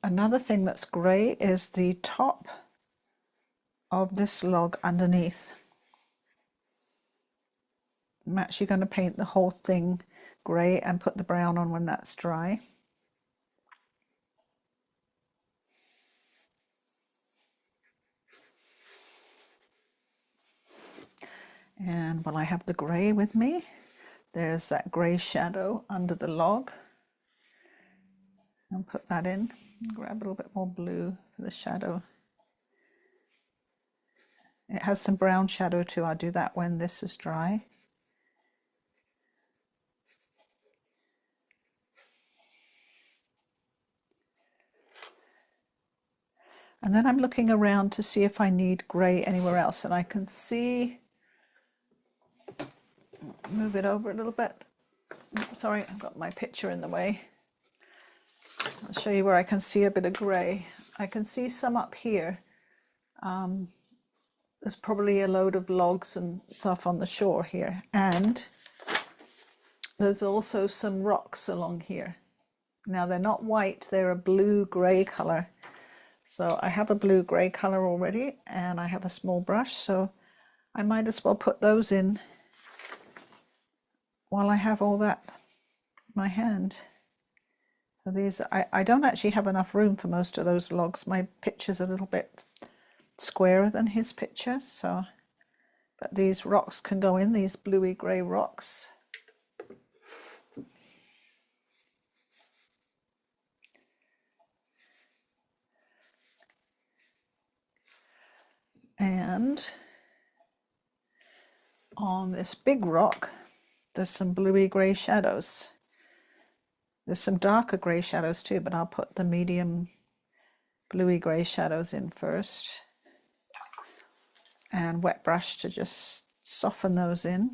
Another thing that's grey is the top of this log underneath. I'm actually going to paint the whole thing grey and put the brown on when that's dry. And while I have the grey with me, there's that grey shadow under the log. And put that in. Grab a little bit more blue for the shadow. It has some brown shadow too. I'll do that when this is dry. And then I'm looking around to see if I need grey anywhere else. And I can see, move it over a little bit. Sorry, I've got my picture in the way. I'll show you where I can see a bit of grey. I can see some up here. There's probably a load of logs and stuff on the shore here. And there's also some rocks along here. Now they're not white, they're a blue-grey colour. So I have a blue-grey colour already, and I have a small brush, so I might as well put those in while I have all that in my hand. So these, I don't actually have enough room for most of those logs. My picture's a little bit squarer than his picture, so, but these rocks can go in, these bluey grey rocks. And on this big rock, there's some bluey grey shadows. There's some darker grey shadows too, but I'll put the medium bluey grey shadows in first. And wet brush to just soften those in.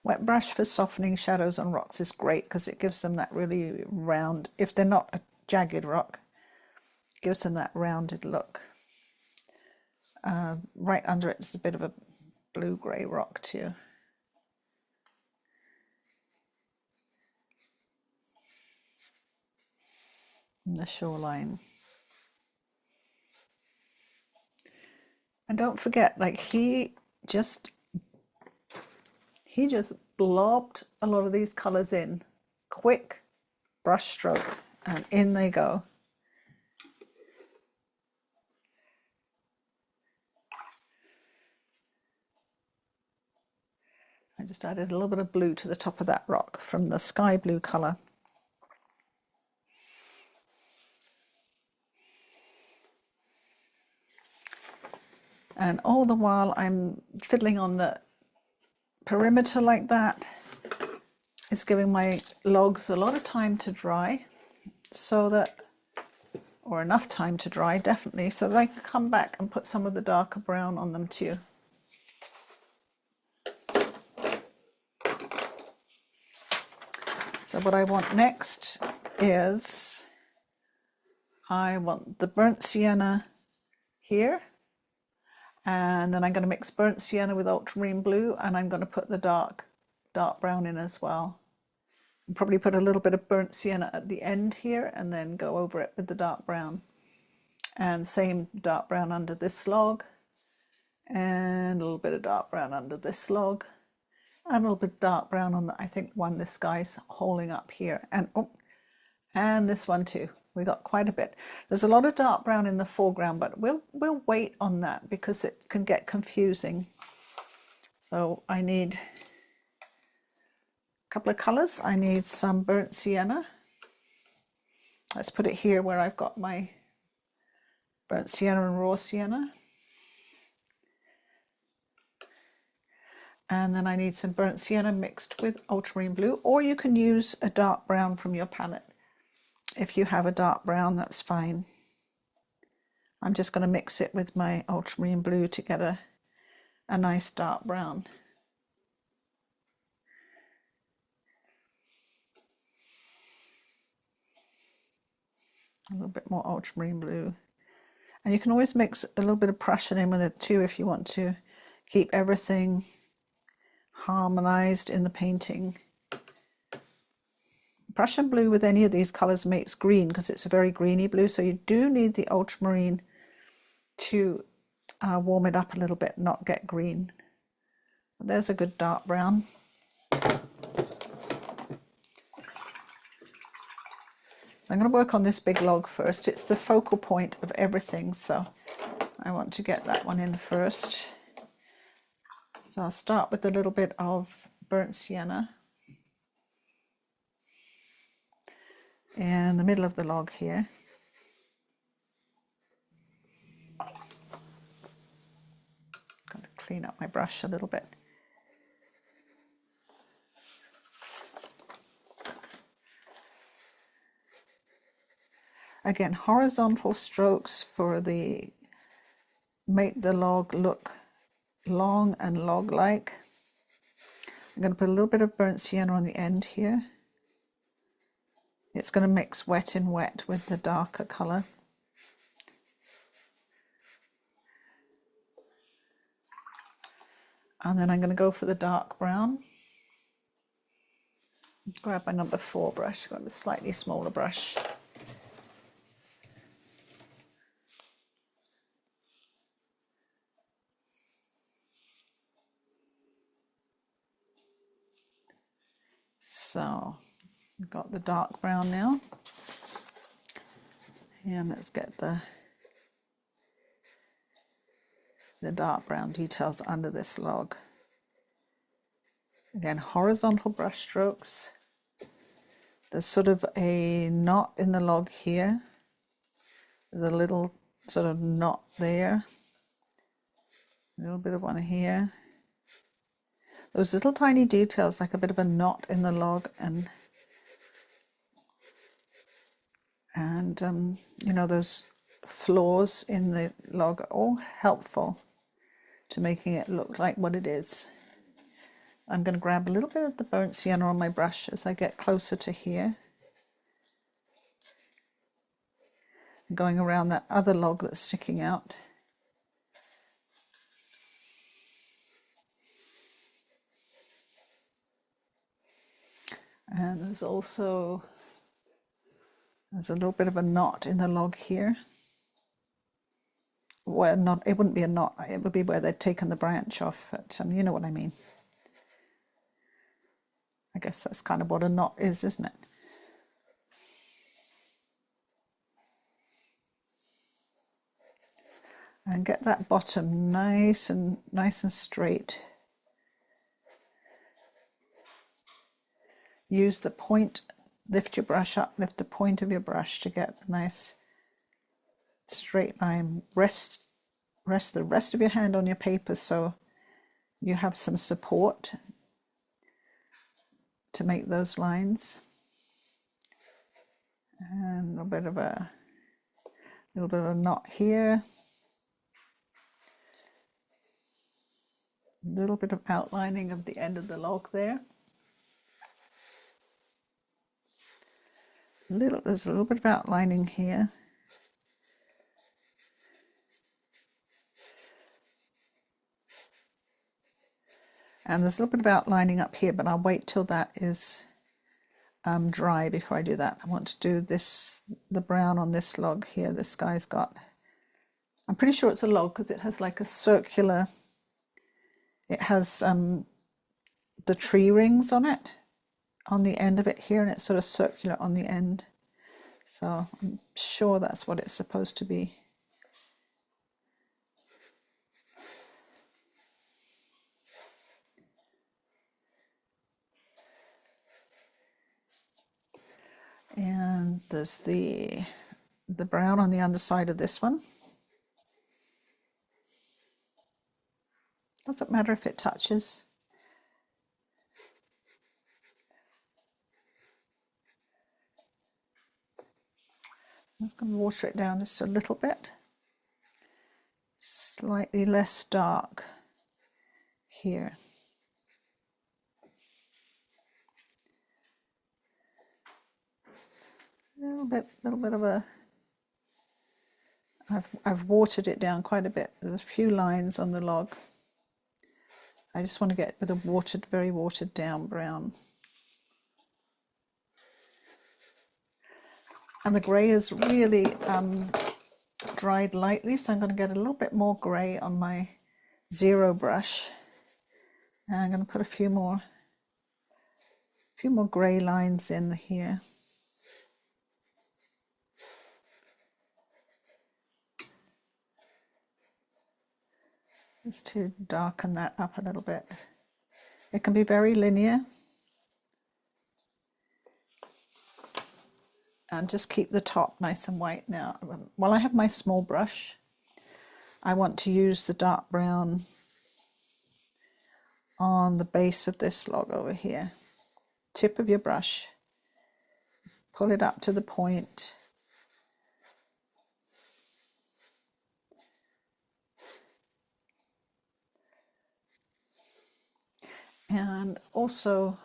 Wet brush for softening shadows on rocks is great because it gives them that really round, if they're not a jagged rock, it gives them that rounded look. Right under it is a bit of a blue-grey rock too. And the shoreline. And don't forget, like he just blobbed a lot of these colors in. Quick brush stroke and in they go. I just added a little bit of blue to the top of that rock from the sky blue color. And all the while I'm fiddling on the perimeter like that, it's giving my logs a lot of time to dry, so that, or enough time to dry definitely, so that I can come back and put some of the darker brown on them too. So what I want next is, I want the burnt sienna here, and then I'm going to mix burnt sienna with ultramarine blue, and I'm going to put the dark brown in as well. And probably put a little bit of burnt sienna at the end here and then go over it with the dark brown. And same dark brown under this log, and a little bit of dark brown under this log, and a little bit of dark brown on the, I think, one this guy's holding up here, and oh, and this one too. We got quite a bit. There's a lot of dark brown in the foreground, but we'll wait on that because it can get confusing. So I need a couple of colors. I need some burnt sienna. Let's put it here where I've got my burnt sienna and raw sienna. And then I need some burnt sienna mixed with ultramarine blue, or you can use a dark brown from your palette. If you have a dark brown, that's fine. I'm just going to mix it with my ultramarine blue to get a nice dark brown. A little bit more ultramarine blue. And you can always mix a little bit of Prussian in with it too if you want to keep everything harmonized in the painting. Prussian blue with any of these colors makes green because it's a very greeny blue, so you do need the ultramarine to warm it up a little bit, not get green. But there's a good dark brown. I'm going to work on this big log first. It's the focal point of everything, so I want to get that one in first. So I'll start with a little bit of burnt sienna in the middle of the log here. Got to clean up my brush a little bit. Again, horizontal strokes for the make the log look long and log-like. I'm going to put a little bit of burnt sienna on the end here. It's going to mix wet in wet with the darker colour. And then I'm going to go for the dark brown. Grab my number 4 brush, grab a slightly smaller brush. So we've got the dark brown now. And let's get the dark brown details under this log. Again, horizontal brush strokes. There's sort of a knot in the log here. There's a little sort of knot there. A little bit of one here. Those little tiny details, like a bit of a knot in the log, and you know, those flaws in the log are all helpful to making it look like what it is. I'm going to grab a little bit of the burnt sienna on my brush as I get closer to here. Going around that other log that's sticking out. And there's a little bit of a knot in the log here. well, not, it wouldn't be a knot, it would be where they'd taken the branch off, but you know what I mean. I guess that's kind of what a knot is, isn't it? And get that bottom nice and straight. Use the point, lift your brush up, lift the point of your brush to get a nice straight line. Rest the rest of your hand on your paper so you have some support to make those lines. And a little bit of a knot here. A little bit of outlining of the end of the log there. There's a little bit of outlining here. And there's a little bit of outlining up here, but I'll wait till that is dry before I do that. I want to do the brown on this log here. This guy's got, I'm pretty sure it's a log because it has like a circular, it has the tree rings on it, on the end of it here, and it's sort of circular on the end. So I'm sure that's what it's supposed to be. And there's the brown on the underside of this one. Doesn't matter if it touches. I'm just going to water it down just a little bit. Slightly less dark here. A little bit of a, I've watered it down quite a bit. There's a few lines on the log. I just want to get with a watered, very watered down brown. And the grey is really dried lightly, so I'm going to get a little bit more grey on my zero brush. And I'm going to put a few more grey lines in here. Just to darken that up a little bit. It can be very linear. And just keep the top nice and white. Now, while I have my small brush, I want to use the dark brown on the base of this log over here. Tip of your brush, pull it up to the point. And also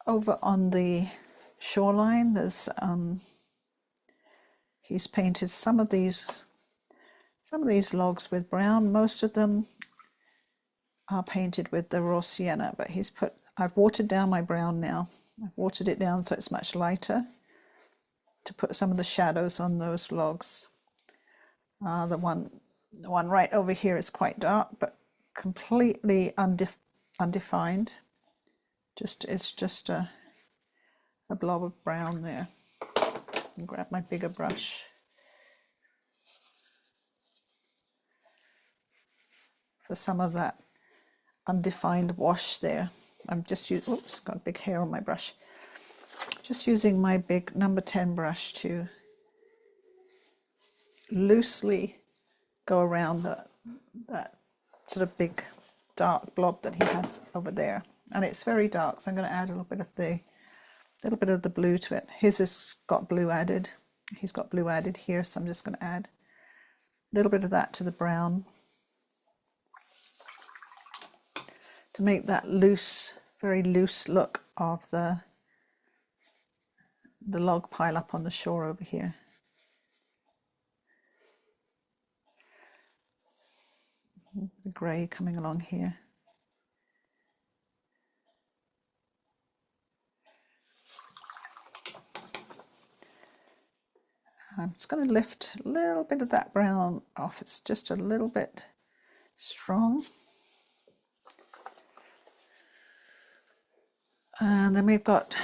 over on the shoreline, there's he's painted some of these logs with brown. Most of them are painted with the raw sienna, but I've watered down my brown now. I've watered it down so it's much lighter to put some of the shadows on those logs. The one right over here is quite dark, but completely undefined. It's just a blob of brown there. And grab my bigger brush for some of that undefined wash there. I'm just using, oops, got a big hair on my brush. Just using my big number 10 brush to loosely go around that sort of big dark blob that he has over there. And it's very dark, so I'm going to add a little bit of the blue to it. His has got blue added. He's got blue added here, so I'm just going to add a little bit of that to the brown to make that loose, very loose look of the log pile up on the shore over here. The grey coming along here. I'm just going to lift a little bit of that brown off. It's just a little bit strong. And then we've got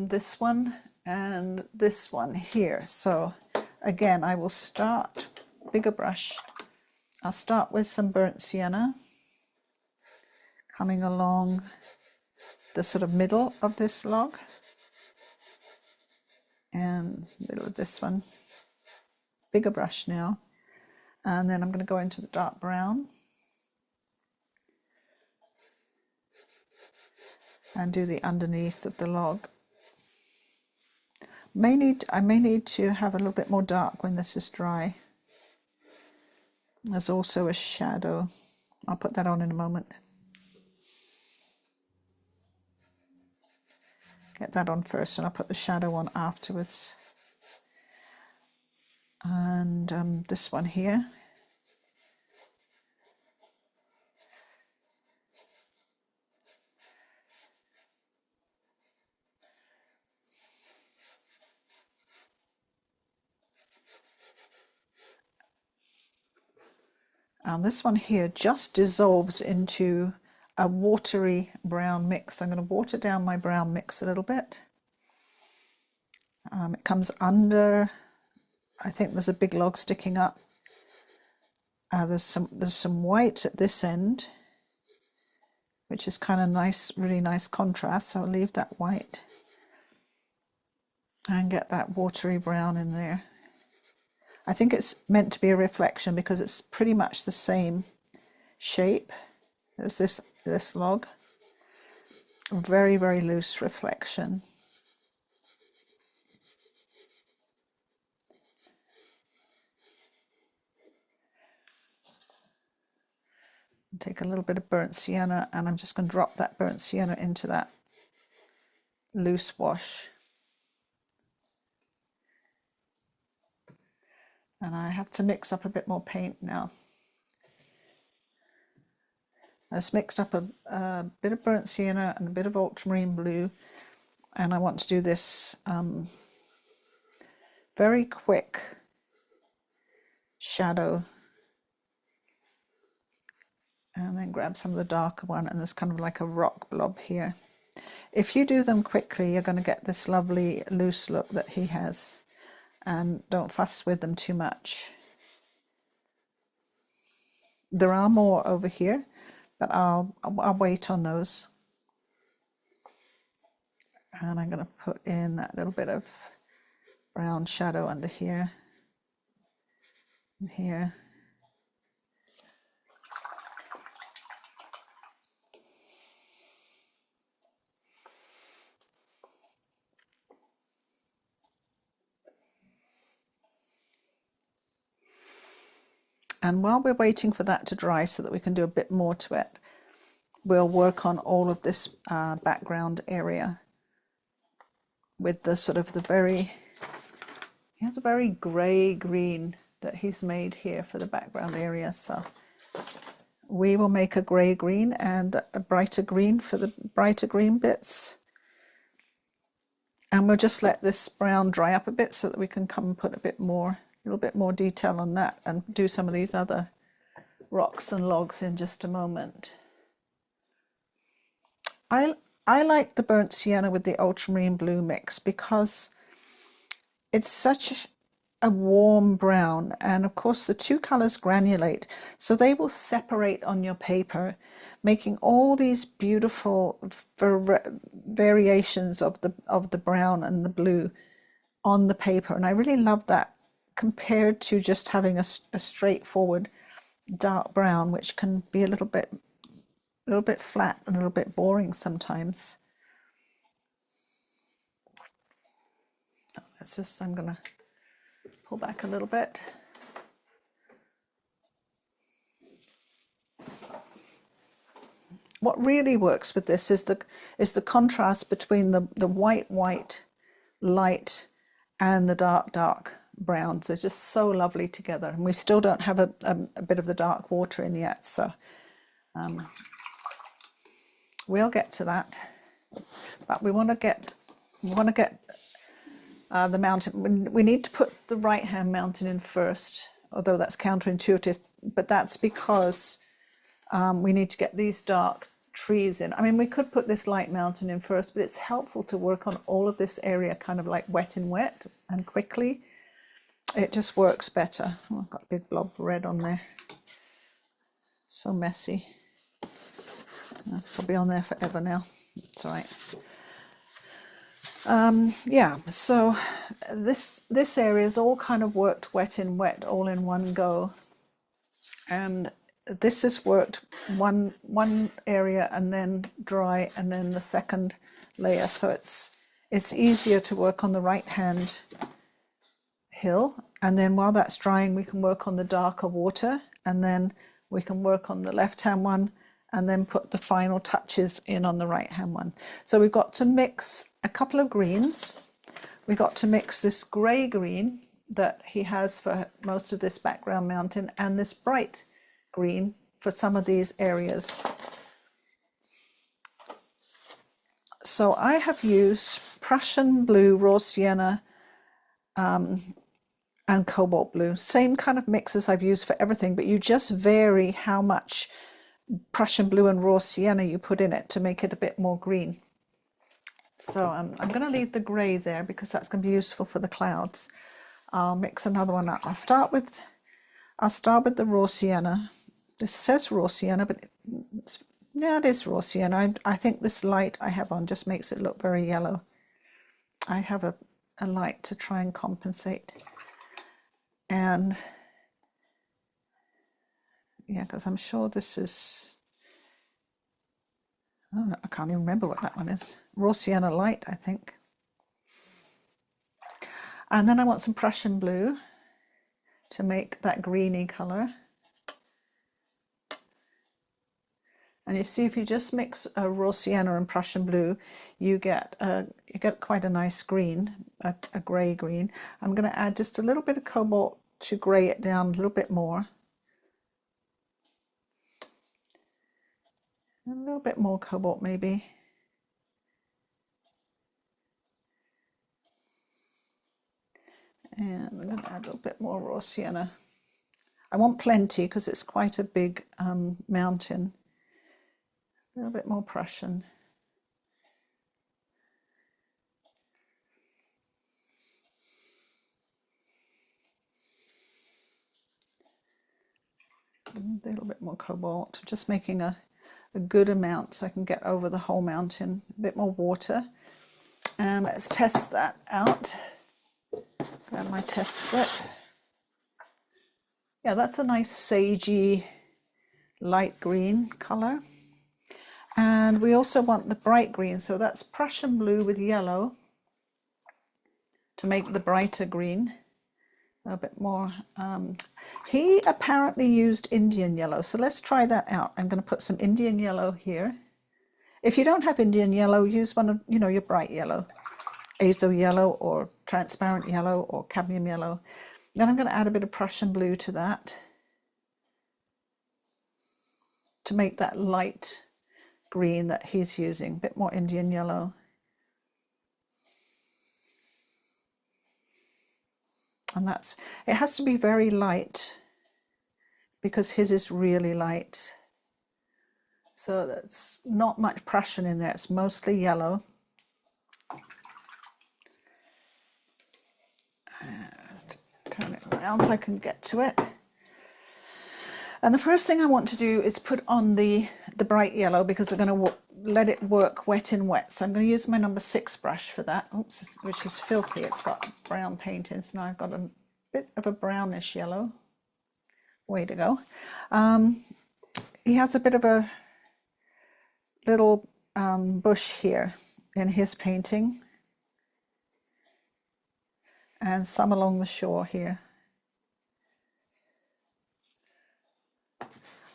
this one and this one here. So again, I will start bigger brush. I'll start with some burnt sienna, coming along the sort of middle of this log and middle of this one. Bigger brush now. And then I'm going to go into the dark brown and do the underneath of the log. I may need to have a little bit more dark when this is dry. There's also a shadow. I'll put that on in a moment. Get that on first and I'll put the shadow on afterwards. And this one here. And this one here just dissolves into a watery brown mix. I'm going to water down my brown mix a little bit. It comes under, I think there's a big log sticking up. There's some white at this end, which is kind of nice, really nice contrast. So I'll leave that white and get that watery brown in there. I think it's meant to be a reflection because it's pretty much the same shape as this log. Very, very loose reflection. Take a little bit of burnt sienna and I'm just going to drop that burnt sienna into that loose wash. And I have to mix up a bit more paint now. I just mixed up a bit of burnt sienna and a bit of ultramarine blue, and I want to do this very quick shadow, and then grab some of the darker one, and there's kind of like a rock blob here. If you do them quickly, you're going to get this lovely loose look that he has, and don't fuss with them too much. There are more over here, but I'll wait on those. And I'm going to put in that little bit of brown shadow under here and here. And while we're waiting for that to dry so that we can do a bit more to it, we'll work on all of this background area with the sort of he has a very grey green that he's made here for the background area. So we will make a grey green and a brighter green for the brighter green bits. And we'll just let this brown dry up a bit so that we can come and put a little bit more detail on that and do some of these other rocks and logs in just a moment. I like the burnt sienna with the ultramarine blue mix because it's such a warm brown, and of course the two colors granulate, so they will separate on your paper, making all these beautiful variations of the brown and the blue on the paper. And I really love that, compared to just having a straightforward dark brown, which can be a little bit flat and a little bit boring sometimes. I'm going to pull back a little bit. What really works with this is the contrast between the white light and the dark browns. They're just so lovely together, and we still don't have a bit of the dark water in yet, so we'll get to that. But we want to get the mountain. We need to put the right-hand mountain in first, although that's counterintuitive, but that's because we need to get these dark trees in. I mean, we could put this light mountain in first, but it's helpful to work on all of this area kind of like wet in wet and quickly. It just works better. Oh, I've got a big blob of red on there. So messy. That's probably on there forever now. It's all right. Yeah, so this area is all kind of worked wet in wet all in one go. And this has worked one area and then dry and then the second layer, so it's easier to work on the right hand hill, and then while that's drying we can work on the darker water, and then we can work on the left hand one and then put the final touches in on the right hand one. So we've got to mix a couple of greens. We've got to mix this grey green that he has for most of this background mountain and this bright green for some of these areas. So I have used Prussian Blue, raw sienna, and Cobalt Blue. Same kind of mixes I've used for everything, but you just vary how much Prussian Blue and raw sienna you put in it to make it a bit more green. So I'm going to leave the grey there because that's going to be useful for the clouds. I'll mix another one up. I'll start with the raw sienna. This says raw sienna, but yeah, it is raw sienna. I think this light I have on just makes it look very yellow. I have a light to try and compensate. And yeah, because I'm sure this is, I can't even remember what that one is. Raw sienna light, I think. And then I want some Prussian Blue to make that greeny colour. And you see, if you just mix raw sienna and Prussian Blue, you get quite a nice green, a grey green. I'm going to add just a little bit of cobalt to grey it down a little bit more. A little bit more cobalt maybe. And I'm going to add a little bit more raw sienna. I want plenty because it's quite a big mountain. A little bit more Prussian. A little bit more cobalt. Just making a good amount so I can get over the whole mountain. A bit more water. And let's test that out. Grab my test strip. Yeah, that's a nice sagey light green colour. And we also want the bright green, so that's Prussian Blue with yellow to make the brighter green. A bit more. He apparently used Indian yellow, so let's try that out. I'm going to put some Indian yellow here. If you don't have Indian yellow, use one of, your bright yellow. Azo Yellow or transparent yellow or cadmium yellow. Then I'm going to add a bit of Prussian Blue to that to make that light green that he's using. A bit more Indian yellow. And it has to be very light because his is really light. So that's not much Prussian in there, it's mostly yellow. Just turn it around so I can get to it. And the first thing I want to do is put on the bright yellow because we're going to let it work wet in wet. So I'm going to use my number 6 brush for that. Oops, which is filthy. It's got brown paint in, so now I've got a bit of a brownish yellow. Way to go. He has a bit of a little bush here in his painting. And some along the shore here.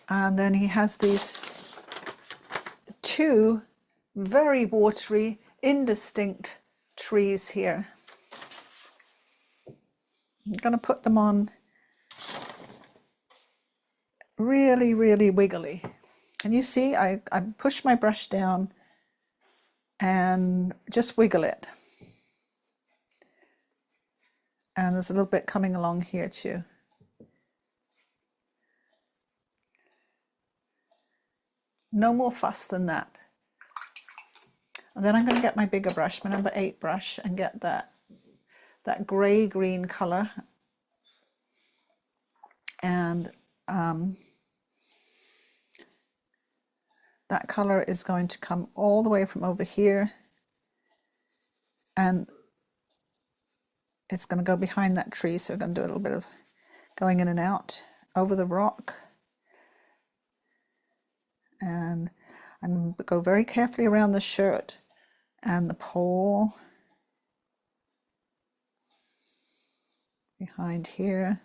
And then he has these 2 very watery, indistinct trees here. I'm going to put them on really, really wiggly. And you see, I push my brush down and just wiggle it. And there's a little bit coming along here too. No more fuss than that. And then I'm going to get my bigger brush, my number 8 brush, and get that grey-green colour. And that colour is going to come all the way from over here, and it's going to go behind that tree. So we're going to do a little bit of going in and out over the rock. And I'm going to go very carefully around the shirt and the pole behind here.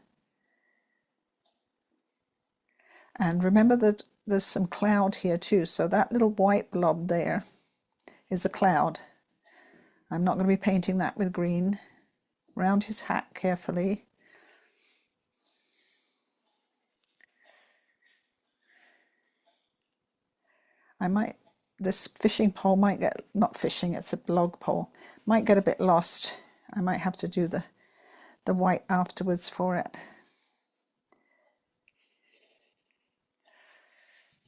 And remember that there's some cloud here too, so that little white blob there is a cloud. I'm not going to be painting that with green. Round his hat carefully. This fishing pole might get, not fishing, it's a log pole, might get a bit lost. I might have to do the white afterwards for it.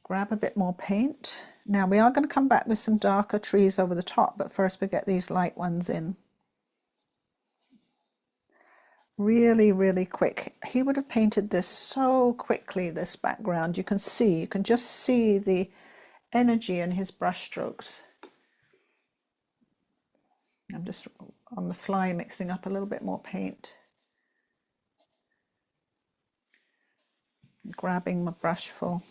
Grab a bit more paint. Now we are going to come back with some darker trees over the top, but first we get these light ones in. Really, really quick. He would have painted this so quickly, this background. You can just see the energy in his brush strokes. I'm just on the fly mixing up a little bit more paint. Grabbing my brush full.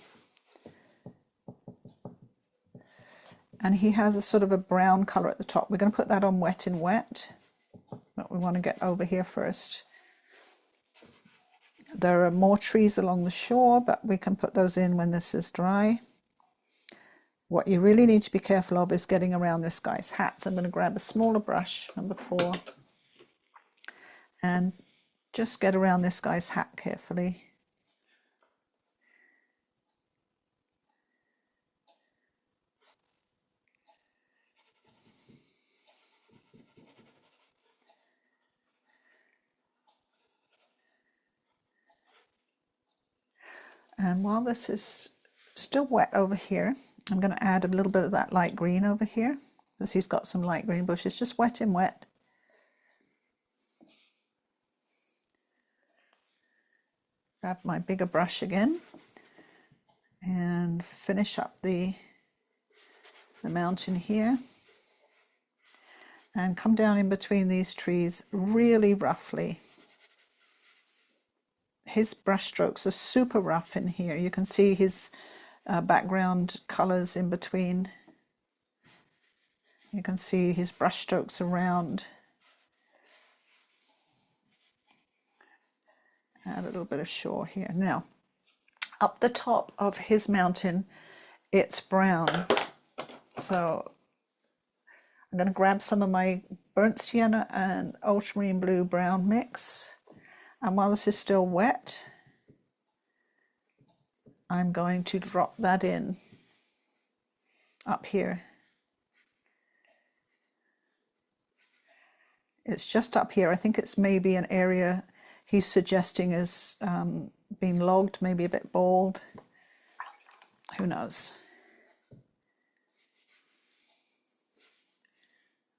And he has a sort of a brown colour at the top. We're going to put that on wet in wet, but we want to get over here first. There are more trees along the shore, but we can put those in when this is dry. What you really need to be careful of is getting around this guy's hat. So I'm going to grab a smaller brush, number 4, and just get around this guy's hat carefully. And while this is still wet over here, I'm going to add a little bit of that light green over here, because he's got some light green bushes, just wet in wet. Grab my bigger brush again and finish up the mountain here. And come down in between these trees really roughly. His brush strokes are super rough in here. You can see his background colours in between. You can see his brush strokes around. Add a little bit of shore here. Now, up the top of his mountain, it's brown. So I'm going to grab some of my burnt sienna and ultramarine blue brown mix. And while this is still wet, I'm going to drop that in up here. It's just up here. I think it's maybe an area he's suggesting is being logged, maybe a bit bald. Who knows?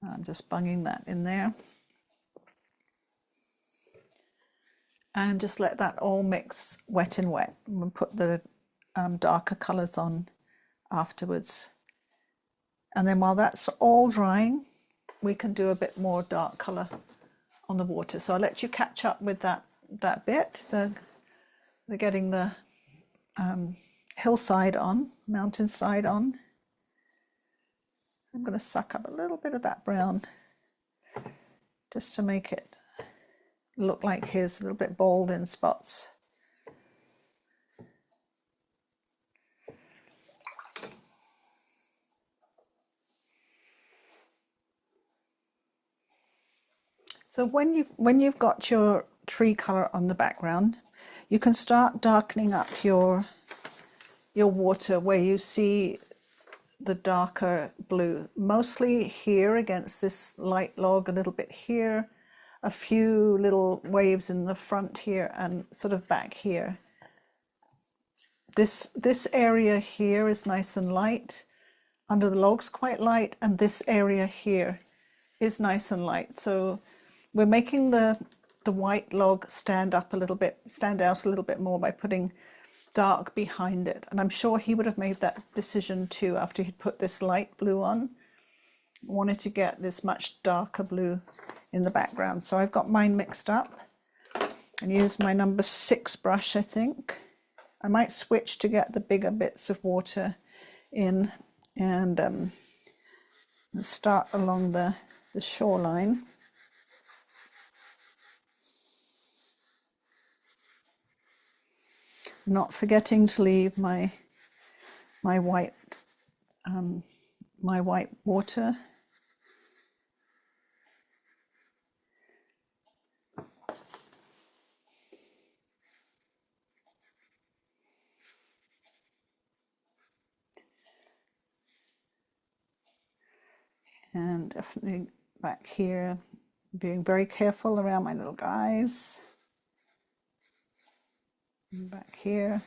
I'm just bunging that in there. And just let that all mix wet in wet. And we'll put the darker colours on afterwards. And then while that's all drying, we can do a bit more dark colour on the water. So I'll let you catch up with that bit. They're getting the hillside on, mountainside on. I'm going to suck up a little bit of that brown just to make it look like his, a little bit bald in spots. So when you've got your tree color on the background, you can start darkening up your water where you see the darker blue, mostly here against this light log, a little bit here, a few little waves in the front here and sort of back here. This area here is nice and light, under the logs quite light, and this area here is nice and light. So we're making the white log stand out a little bit more by putting dark behind it. And I'm sure he would have made that decision too after he'd put this light blue on. Wanted to get this much darker blue in the background. So I've got mine mixed up and used my number 6 brush, I think. I might switch to get the bigger bits of water in, and start along the shoreline. Not forgetting to leave my white water. And definitely back here, being very careful around my little guys. And back here.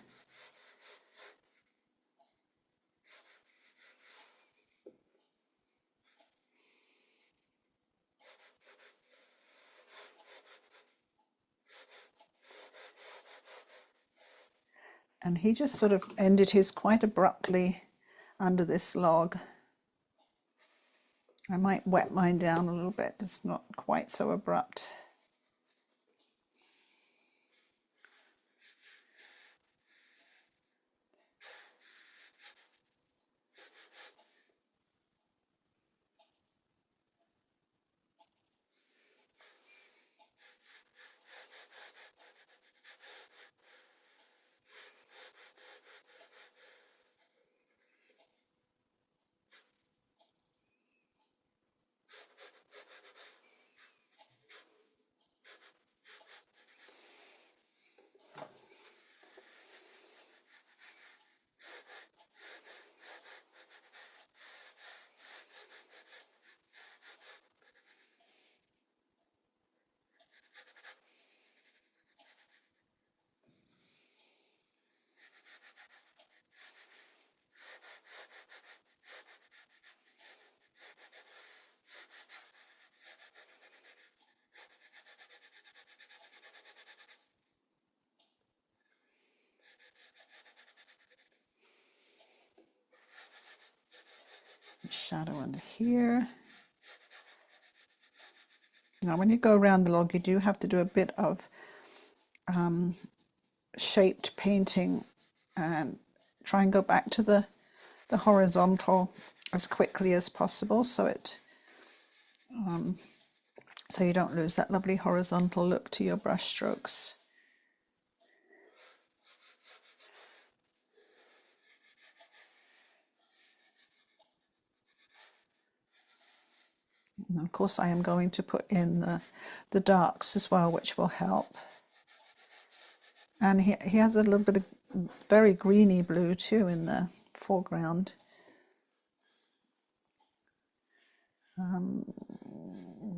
And he just sort of ended his quite abruptly under this log. I might wet mine down a little bit, it's not quite so abrupt. Shadow under here. Now when you go around the log, you do have to do a bit of shaped painting and try and go back to the horizontal as quickly as possible, so it so you don't lose that lovely horizontal look to your brush strokes. And of course I am going to put in the darks as well, which will help. And he has a little bit of very greeny blue too in the foreground.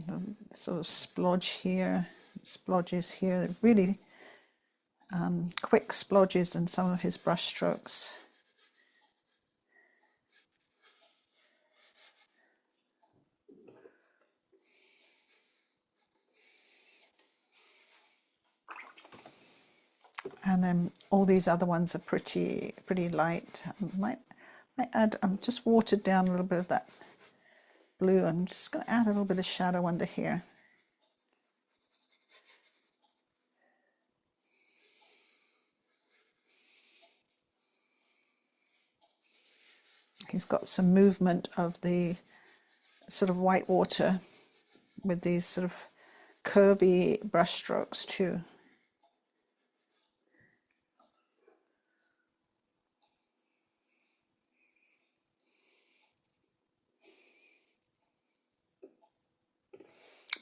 The sort of splodge here, splodges here, they're really quick splodges in some of his brush strokes. And then all these other ones are pretty light. I might add, I've just watered down a little bit of that blue. I'm just going to add a little bit of shadow under here. He's got some movement of the sort of white water with these sort of curvy brush strokes too.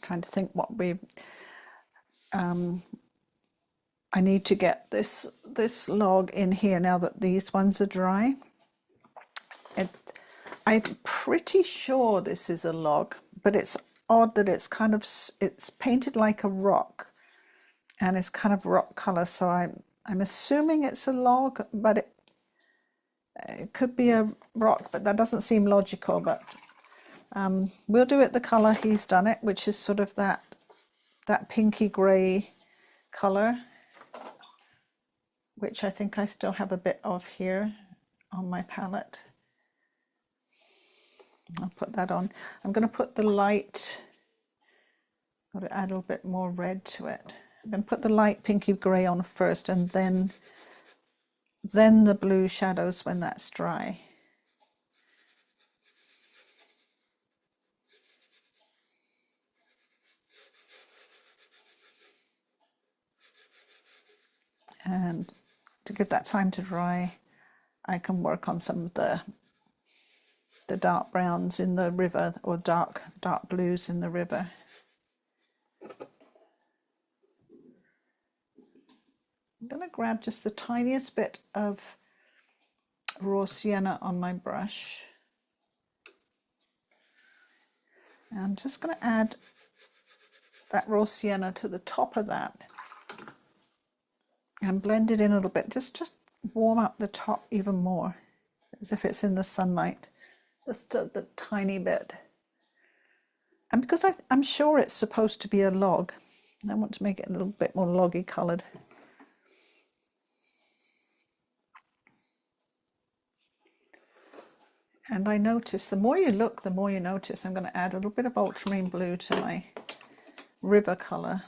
Trying to think what we I need to get this log in here now that these ones are dry. I'm pretty sure this is a log, but it's odd that it's kind of, it's painted like a rock and it's kind of rock color. So I'm assuming it's a log, but it could be a rock, but that doesn't seem logical. But we'll do it the color he's done it, which is sort of that pinky gray color, which I think I still have a bit of here on my palette. I'll put that on. I'm going to put the light, got to add a little bit more red to it. I'm going to put the light pinky grey on first, and then the blue shadows when that's dry. And to give that time to dry, I can work on some of the dark browns in the river, or dark blues in the river. I'm going to grab just the tiniest bit of raw sienna on my brush. And I'm just going to add that raw sienna to the top of that and blend it in a little bit. Just warm up the top even more, as if it's in the sunlight. Just the tiny bit. And because I'm sure it's supposed to be a log, I want to make it a little bit more loggy coloured. And I notice, the more you look, the more you notice. I'm going to add a little bit of ultramarine blue to my river colour.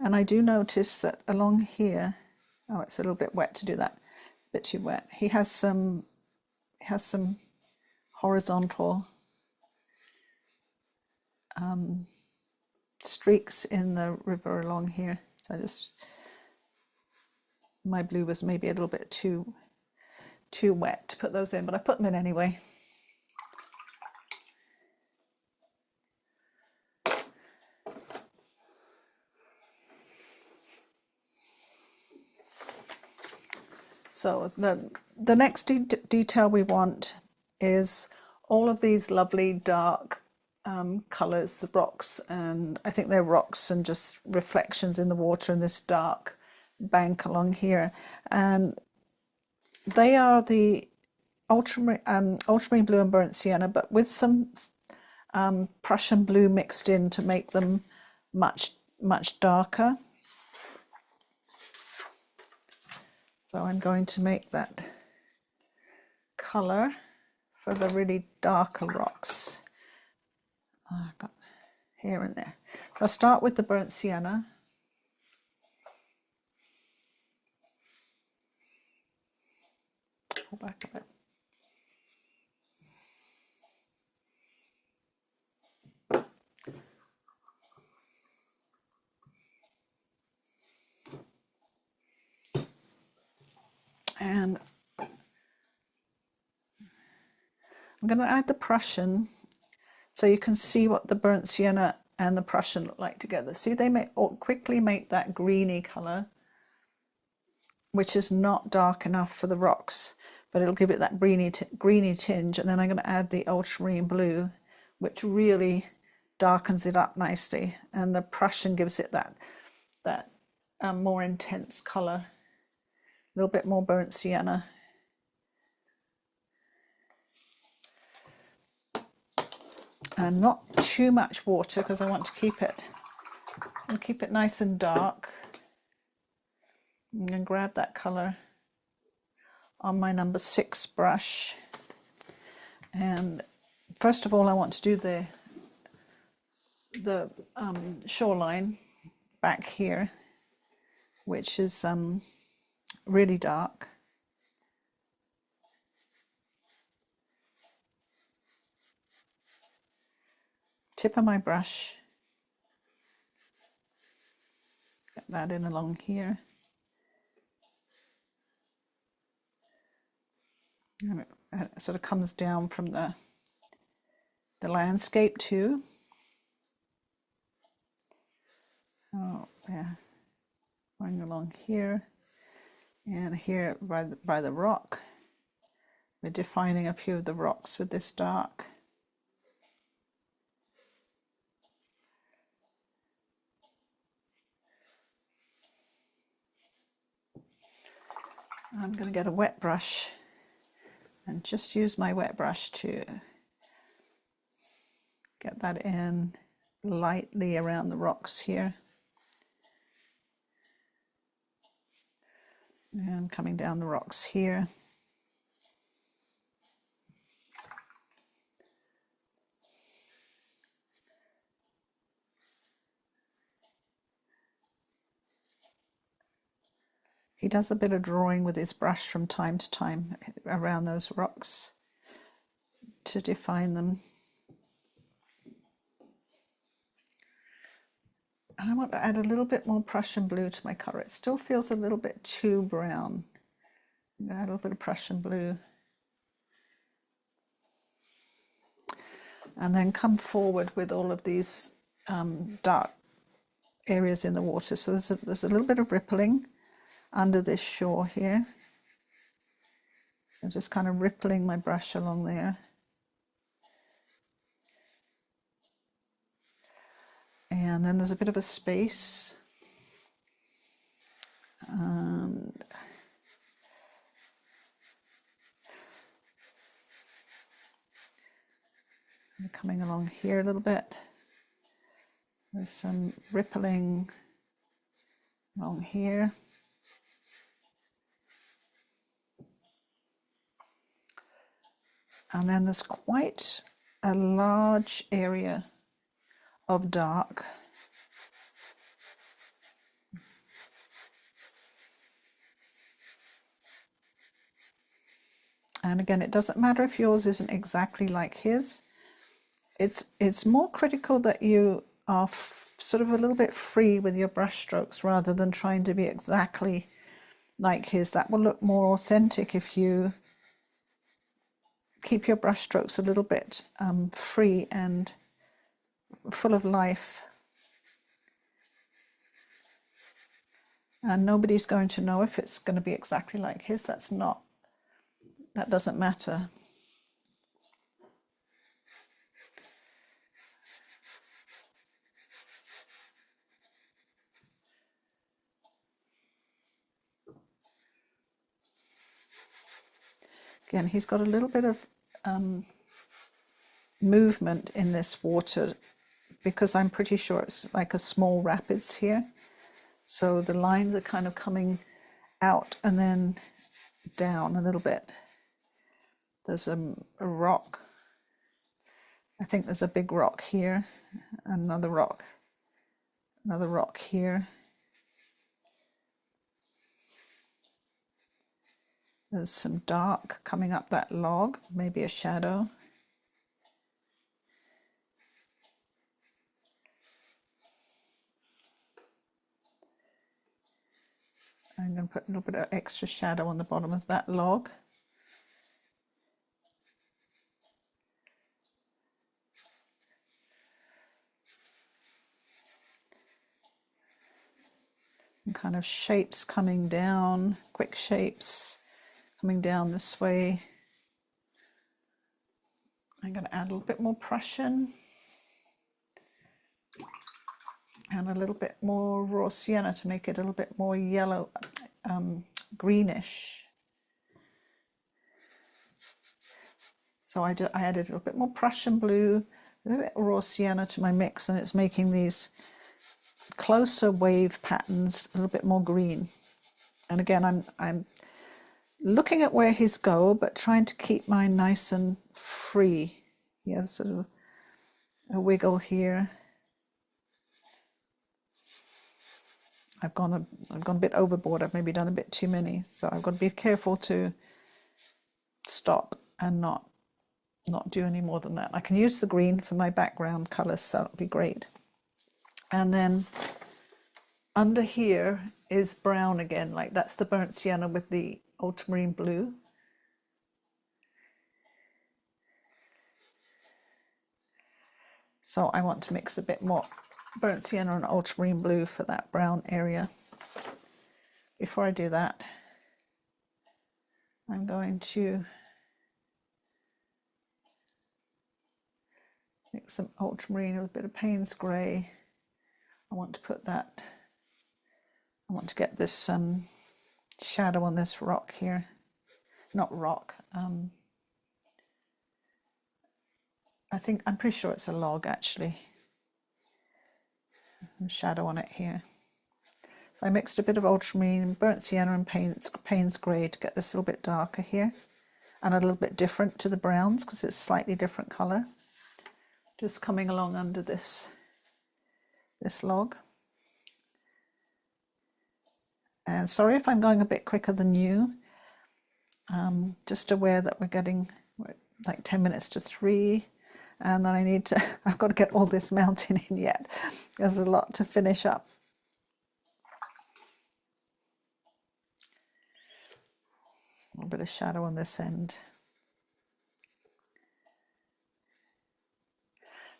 And I do notice that along here, oh, it's a little bit wet to do that, a bit too wet. He has some horizontal streaks in the river along here. So my blue was maybe a little bit too wet to put those in, but I put them in anyway. So the next detail we want is all of these lovely dark colours, the rocks, and I think they're rocks and just reflections in the water in this dark bank along here. And they are the ultramarine blue and burnt sienna, but with some Prussian blue mixed in to make them much darker. So I'm going to make that colour for the really darker rocks. Oh, I've got here and there. So I'll start with the burnt sienna. Pull back a bit. And I'm going to add the Prussian so you can see what the burnt sienna and the Prussian look like together. See, they quickly make that greeny colour, which is not dark enough for the rocks, but it'll give it that greeny tinge. And then I'm going to add the ultramarine blue, which really darkens it up nicely. And the Prussian gives it that more intense colour, a little bit more burnt sienna. And not too much water, because I want to keep it nice and dark. I'm going to grab that colour on my number 6 brush, and first of all I want to do the shoreline back here, which is really dark. Tip of my brush, get that in along here. And it sort of comes down from the landscape too. Oh yeah, going along here and here by the rock. We're defining a few of the rocks with this dark. I'm going to get a wet brush and just use my wet brush to get that in lightly around the rocks here. And coming down the rocks here. He does a bit of drawing with his brush from time to time around those rocks to define them. And I want to add a little bit more Prussian blue to my colour. It still feels a little bit too brown. I'm going to add a little bit of Prussian blue. And then come forward with all of these dark areas in the water. So there's a little bit of rippling under this shore here. So just kind of rippling my brush along there. And then there's a bit of a space. And coming along here a little bit. There's some rippling along here. And then there's quite a large area of dark. And again, it doesn't matter if yours isn't exactly like his. It's more critical that you are sort of a little bit free with your brush strokes rather than trying to be exactly like his. That will look more authentic if you keep your brush strokes a little bit free and full of life. And nobody's going to know if it's going to be exactly like his. That doesn't matter. Again, he's got a little bit of movement in this water because I'm pretty sure it's like a small rapids here. So the lines are kind of coming out and then down a little bit. There's a rock. I think there's a big rock here, another rock here. There's some dark coming up that log, maybe a shadow. I'm going to put a little bit of extra shadow on the bottom of that log. And kind of shapes coming down, quick shapes coming down this way. I'm going to add a little bit more Prussian and a little bit more raw sienna to make it a little bit more yellow, greenish. So I added a little bit more Prussian blue, a little bit of raw sienna to my mix, and it's making these closer wave patterns a little bit more green. And again, I'm looking at where his go, but trying to keep mine nice and free. He has sort of a wiggle here. I've gone a bit overboard. I've maybe done a bit too many, so I've got to be careful to stop and not do any more than that. I can use the green for my background colours, so that'll be great. And then under here is brown again, like that's the burnt sienna with the ultramarine blue. So I want to mix a bit more burnt sienna and ultramarine blue for that brown area. Before I do that, I'm going to mix some ultramarine with a bit of Payne's grey. I want to put that, I want to get this shadow on this rock here. Not rock. I'm pretty sure it's a log actually. Some shadow on it here. So I mixed a bit of ultramarine, burnt sienna and Payne's grey to get this a little bit darker here and a little bit different to the browns because it's slightly different colour. Just coming along under this log. And sorry if I'm going a bit quicker than you. Just aware that we're getting like 10 minutes to 3 and then I've got to get all this mountain in yet. There's a lot to finish up. A little bit of shadow on this end.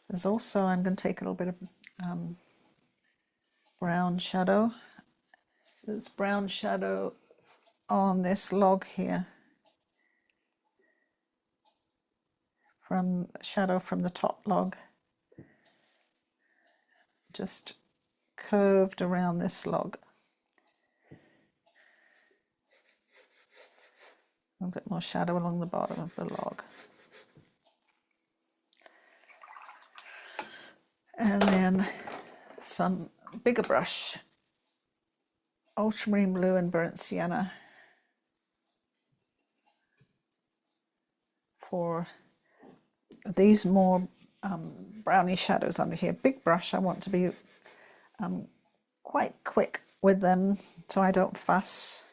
There's also, I'm going to take a little bit of brown shadow. There's brown shadow on this log here. From shadow from the top log. Just curved around this log. A bit more shadow along the bottom of the log. And then some bigger brush, Ultramarine Blue and Burnt Sienna for these more browny shadows under here. Big brush, I want to be quite quick with them so I don't fuss.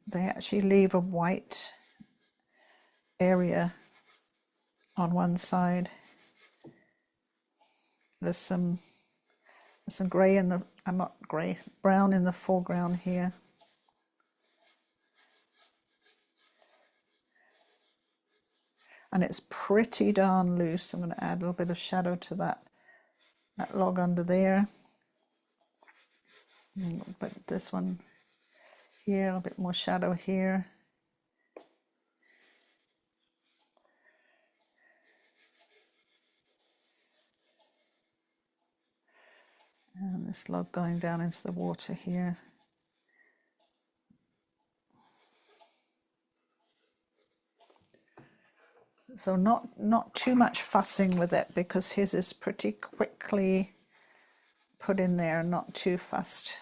They actually leave a white area on one side. There's some grey in the, brown in the foreground here. And it's pretty darn loose. I'm going to add a little bit of shadow to that log under there. But this one here, a little bit more shadow here. And this log going down into the water here. So not too much fussing with it because his is pretty quickly put in there, not too fussed.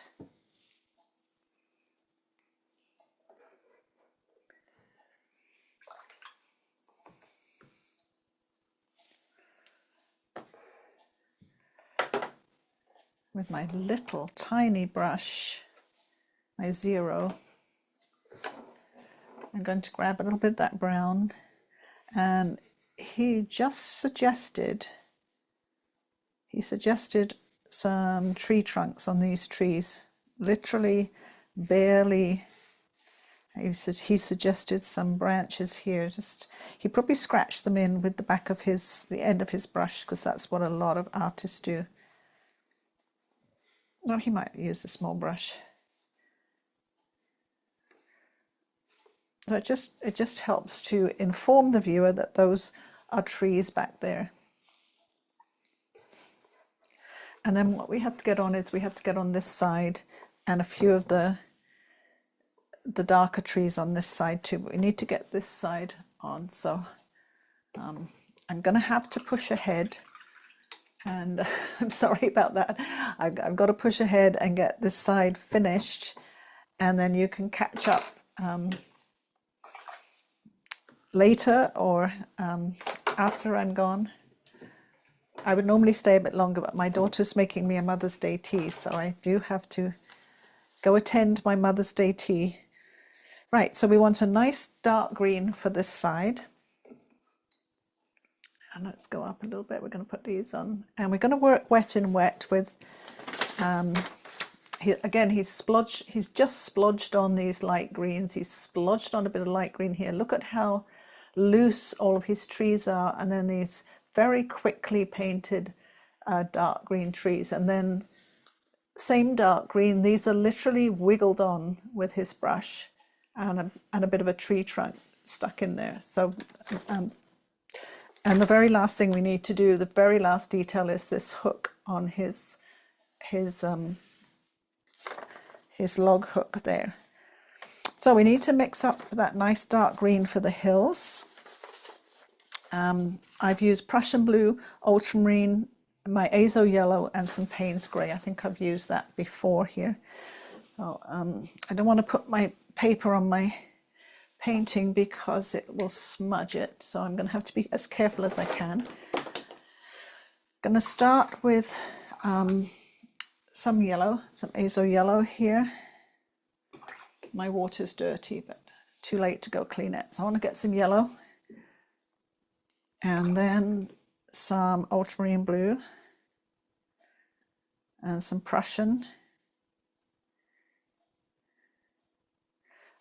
With my little tiny brush, my 0, I'm going to grab a little bit of that brown, and he suggested some tree trunks on these trees, literally barely. He suggested some branches here. He probably scratched them in with the back of the end of his brush because that's what a lot of artists do. Well, he might use a small brush. So it just helps to inform the viewer that those are trees back there. And then what we have to get on is we have to get on this side and a few of the darker trees on this side too. But we need to get this side on. So I'm going to have to push ahead. And I'm sorry about that. I've got to push ahead and get this side finished, and then you can catch up later or after I'm gone. I would normally stay a bit longer, but my daughter's making me a Mother's Day tea, so I do have to go attend my Mother's Day tea. Right, so we want a nice dark green for this side. And let's go up a little bit. We're going to put these on, and we're going to work wet in wet with. He's just splodged on these light greens. He's splodged on a bit of light green here. Look at how loose all of his trees are, and then these very quickly painted dark green trees, and then same dark green. These are literally wiggled on with his brush, and a bit of a tree trunk stuck in there. So, and the very last thing we need to do, the very last detail, is this hook on his log hook there. So we need to mix up that nice dark green for the hills. I've used Prussian Blue, Ultramarine, my Azo Yellow, and some Payne's Grey. I think I've used that before here. So, I don't want to put my paper on my painting because it will smudge it. So I'm going to have to be as careful as I can. I'm going to start with some yellow, some Azo Yellow here. My water's dirty, but too late to go clean it. So I want to get some yellow. And then some Ultramarine Blue. And some Prussian.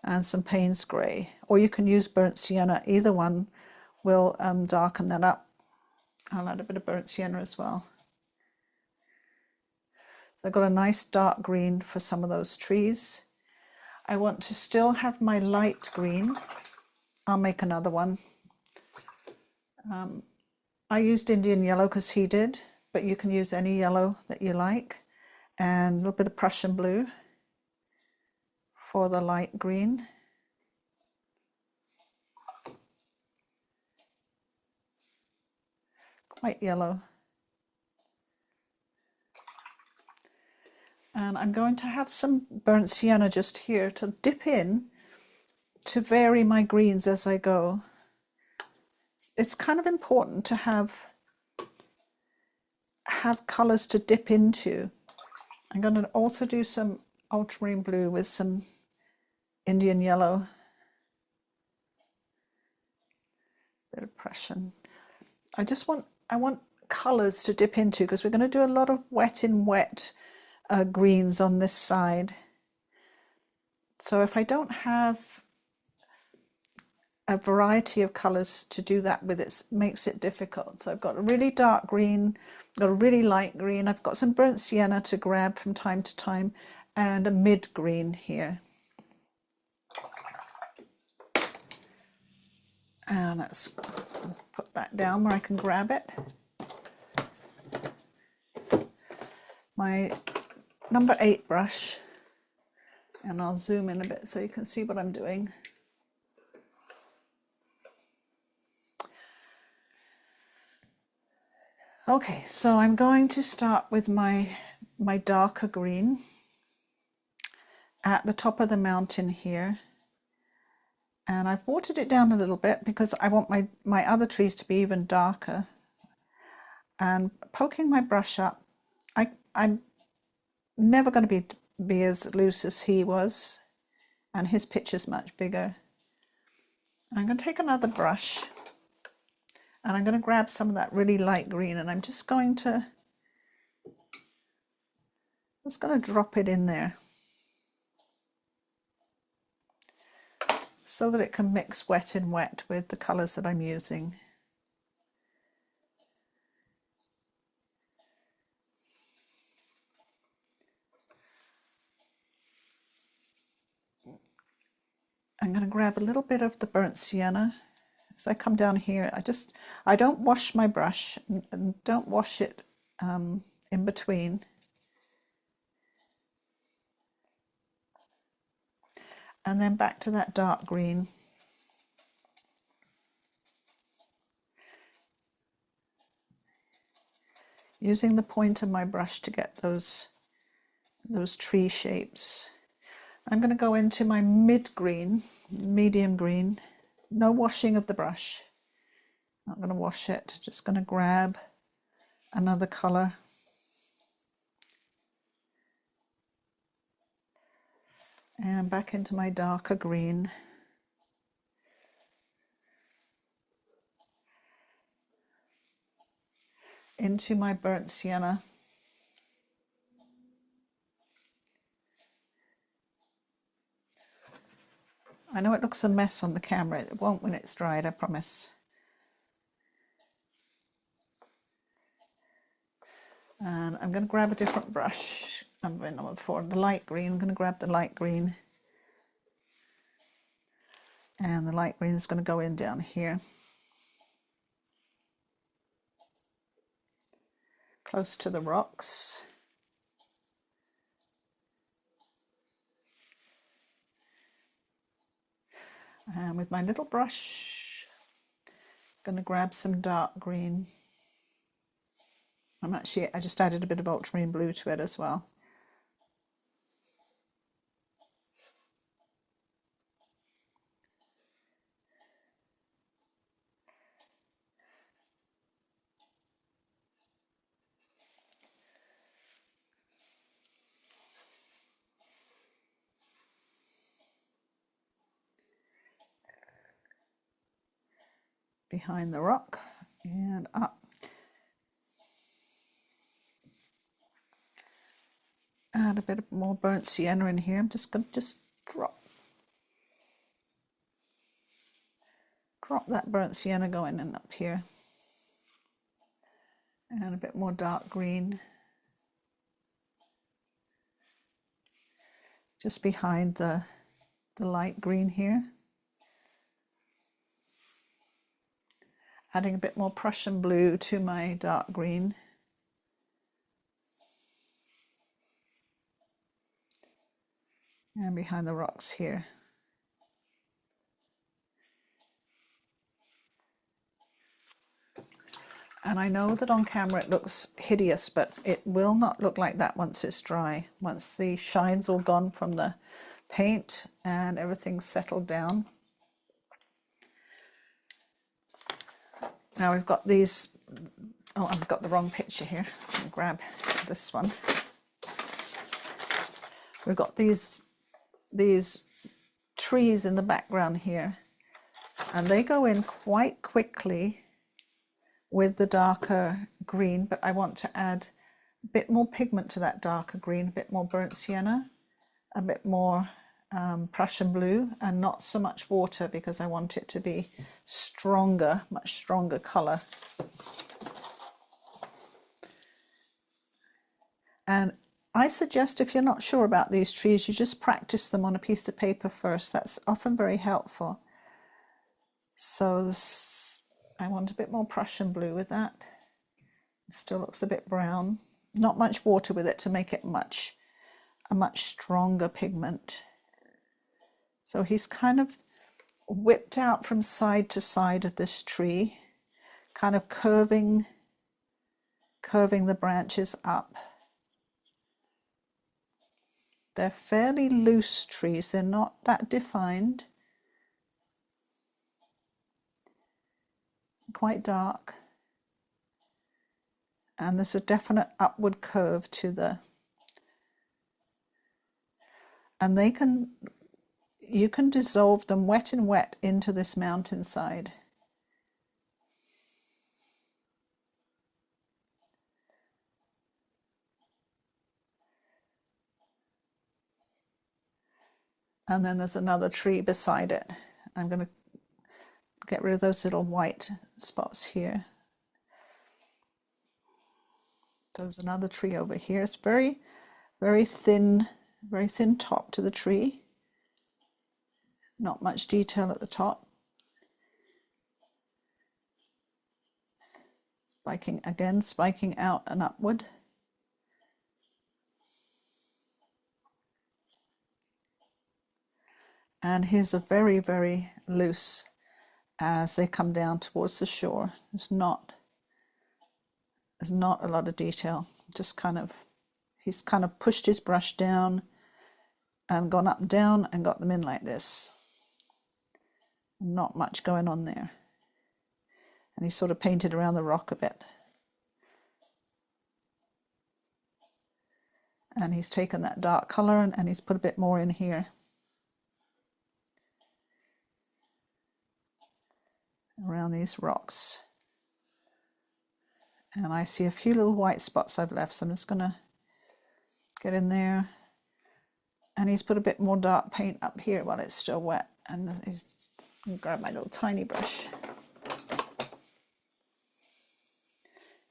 And some Payne's Grey. Or you can use burnt sienna. Either one will darken that up. I'll add a bit of burnt sienna as well. I've got a nice dark green for some of those trees. I want to still have my light green. I'll make another one. I used Indian yellow because he did, but you can use any yellow that you like. And a little bit of Prussian blue for the light green. Quite yellow. And I'm going to have some burnt sienna just here to dip in to vary my greens as I go. It's kind of important to have colours to dip into. I'm going to also do some ultramarine blue with some Indian yellow. Bit of Prussian. I want colours to dip into because we're going to do a lot of wet in wet greens on this side. So if I don't have a variety of colours to do that with, it makes it difficult. So I've got a really dark green, got a really light green, I've got some burnt sienna to grab from time to time, and a mid green here. And let's put that down where I can grab it. My number 8 brush, and I'll zoom in a bit so you can see what I'm doing. Okay, so I'm going to start with my darker green at the top of the mountain here. And I've watered it down a little bit because I want my other trees to be even darker. And poking my brush up, I'm never going to be as loose as he was, and his picture's much bigger. I'm going to take another brush and I'm going to grab some of that really light green, and I'm just going to drop it in there so that it can mix wet in wet with the colours that I'm using. I'm going to grab a little bit of the burnt sienna. As I come down here, I don't wash my brush and don't wash it in between. And then back to that dark green. Using the point of my brush to get those tree shapes. I'm going to go into my mid green, medium green. No washing of the brush. Not going to wash it, just going to grab another colour. And back into my darker green. Into my burnt sienna. I know it looks a mess on the camera. It won't when it's dried, I promise. And I'm going to grab a different brush. I'm going number 4, the light green. I'm going to grab the light green. And the light green is going to go in down here, close to the rocks. And with my little brush, I'm going to grab some dark green. I just added a bit of ultramarine blue to it as well. Behind the rock and up. Add a bit more burnt sienna in here. I'm just going to drop that burnt sienna going in up here. And a bit more dark green. Just behind the light green here. Adding a bit more Prussian blue to my dark green. And behind the rocks here. And I know that on camera it looks hideous, but it will not look like that once it's dry. Once the shine's all gone from the paint and everything's settled down. Now we've got these, oh, I've got the wrong picture here. I'll grab this one. We've got these trees in the background here, and they go in quite quickly with the darker green, but I want to add a bit more pigment to that darker green, a bit more burnt sienna, a bit more Prussian blue, and not so much water because I want it to be stronger, much stronger color. And I suggest if you're not sure about these trees, you just practice them on a piece of paper first. That's often very helpful. So I want a bit more Prussian blue with that. It still looks a bit brown. Not much water with it to make it a much stronger pigment. So he's kind of whipped out from side to side of this tree, kind of curving the branches up. They're fairly loose trees, they're not that defined. Quite dark. And there's a definite upward curve to the, and you can dissolve them wet and wet into this mountainside. And then there's another tree beside it. I'm going to get rid of those little white spots here. There's another tree over here. It's very, very thin top to the tree. Not much detail at the top. Spiking out and upward. And here's a very, very loose as they come down towards the shore. There's not a lot of detail. Just he's kind of pushed his brush down and gone up and down and got them in like this. Not much going on there. And he's sort of painted around the rock a bit. And he's taken that dark color and he's put a bit more in here. Around these rocks. And I see a few little white spots I've left, so I'm just going to get in there. And he's put a bit more dark paint up here while it's still wet. And he's going to grab my little tiny brush.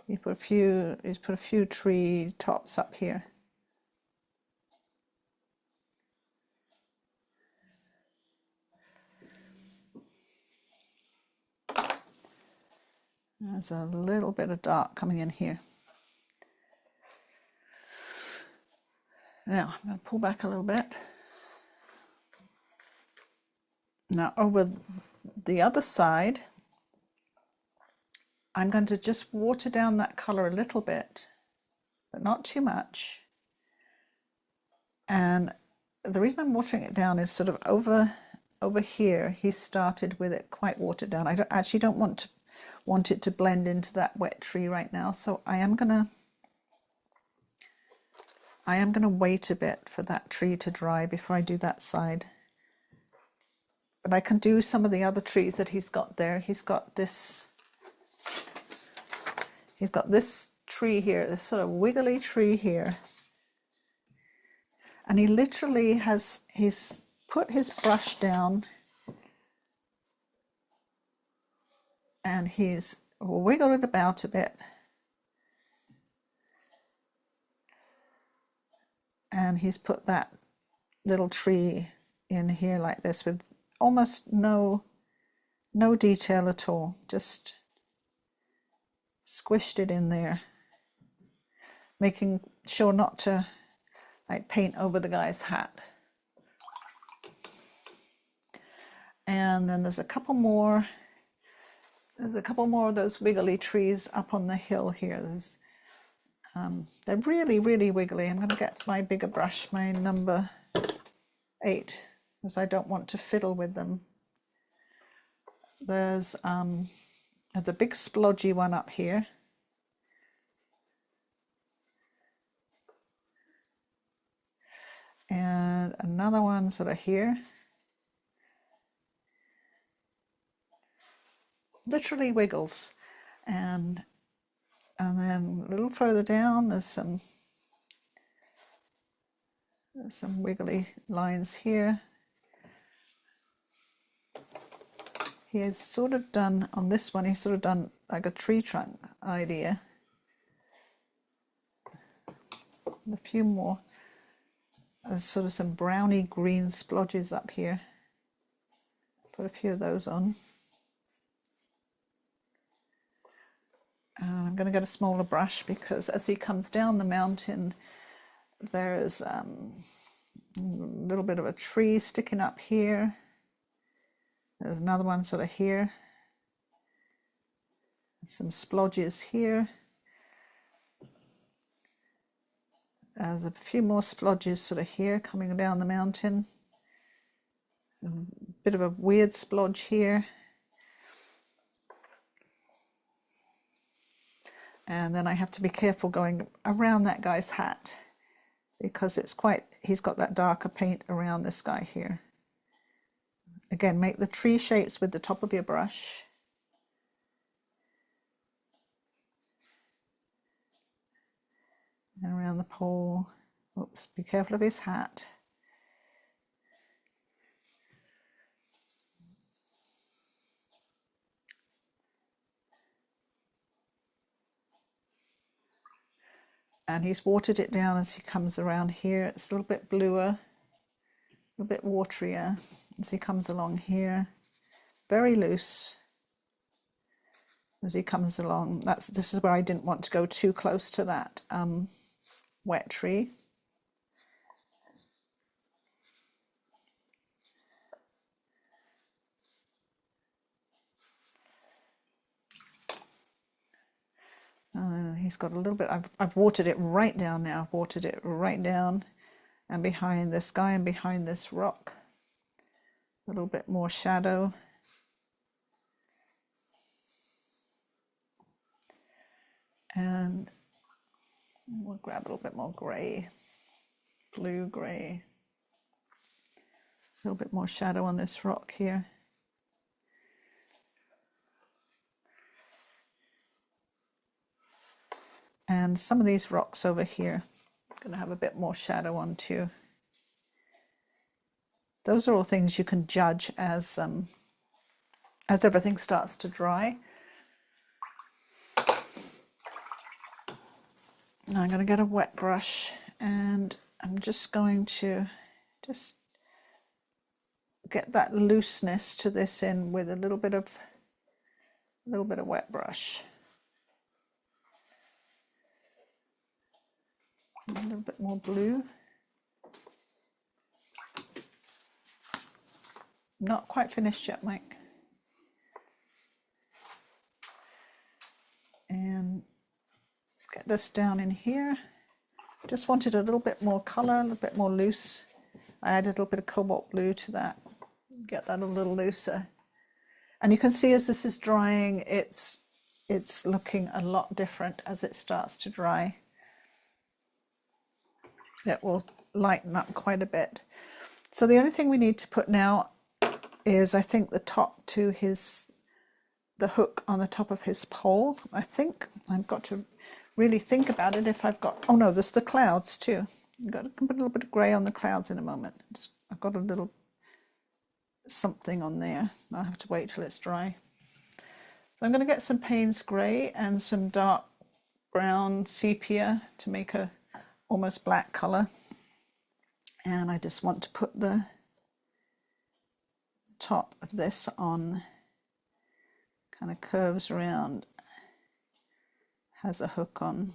He's put a few tree tops up here. There's a little bit of dark coming in here. Now I'm going to pull back a little bit. Now over the other side, I'm going to just water down that colour a little bit, but not too much. And the reason I'm watering it down is sort of over here, he started with it quite watered down. I actually don't want it to blend into that wet tree right now, so I am gonna wait a bit for that tree to dry before I do that side. But I can do some of the other trees that he's got there. He's got this tree here, this sort of wiggly tree here. And he literally he's put his brush down and he's wiggled it about a bit. And he's put that little tree in here like this with almost no detail at all, just squished it in there, making sure not to like paint over the guy's hat. And then there's a couple more of those wiggly trees up on the hill here. They're really, really wiggly. I'm going to get my bigger brush, my number 8, because I don't want to fiddle with them. There's a big splodgy one up here. And another one sort of here. Literally wiggles. And then a little further down, there's some wiggly lines here. He has sort of done, on this one, he's sort of done like a tree trunk idea. A few more. There's sort of some browny green splodges up here. Put a few of those on. I'm going to get a smaller brush because as he comes down the mountain, there's a little bit of a tree sticking up here. There's another one sort of here. Some splodges here. There's a few more splodges sort of here coming down the mountain. A bit of a weird splodge here. And then I have to be careful going around that guy's hat because he's got that darker paint around this guy here. Again, make the tree shapes with the top of your brush. And around the pole. Oops, be careful of his hat. And he's watered it down as he comes around here. It's a little bit bluer, a little bit waterier as he comes along here. Very loose as he comes along. This is where I didn't want to go too close to that wet tree. He's got a little bit, I've watered it right down now. I've watered it right down and behind this guy and behind this rock. A little bit more shadow. And we'll grab a little bit more grey, blue grey. A little bit more shadow on this rock here. And some of these rocks over here, I'm going to have a bit more shadow on too. Those are all things you can judge as everything starts to dry. Now I'm going to get a wet brush and I'm just going to get that looseness to this in with a little bit of wet brush. A little bit more blue. Not quite finished yet, Mike. And get this down in here. Just wanted a little bit more colour, a little bit more loose. I added a little bit of Cobalt Blue to that. Get that a little looser. And you can see as this is drying, it's looking a lot different as it starts to dry. It will lighten up quite a bit. So the only thing we need to put now is, I think, the top to the hook on the top of his pole. I think I've got to really think about it if I've got, oh no, there's the clouds too. I've got to put a little bit of grey on the clouds in a moment. I've got a little something on there. I'll have to wait till it's dry. So I'm going to get some Payne's grey and some dark brown sepia to make a almost black colour. And I just want to put the top of this on, kind of curves around, has a hook on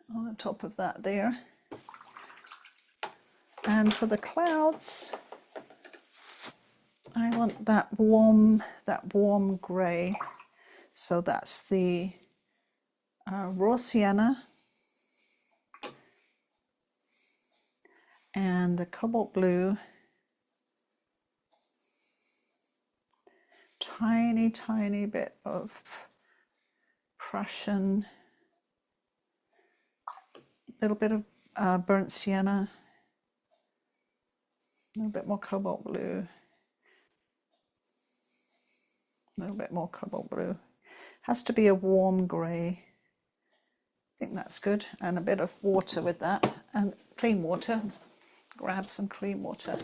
the top of that there. And for the clouds, I want that warm grey. So that's the raw sienna and the cobalt blue. Tiny bit of Prussian, a little bit of burnt sienna, a little bit more cobalt blue, a little bit more cobalt blue. Has to be a warm grey. I think that's good. And a bit of water with that, and clean water. Grab some clean water.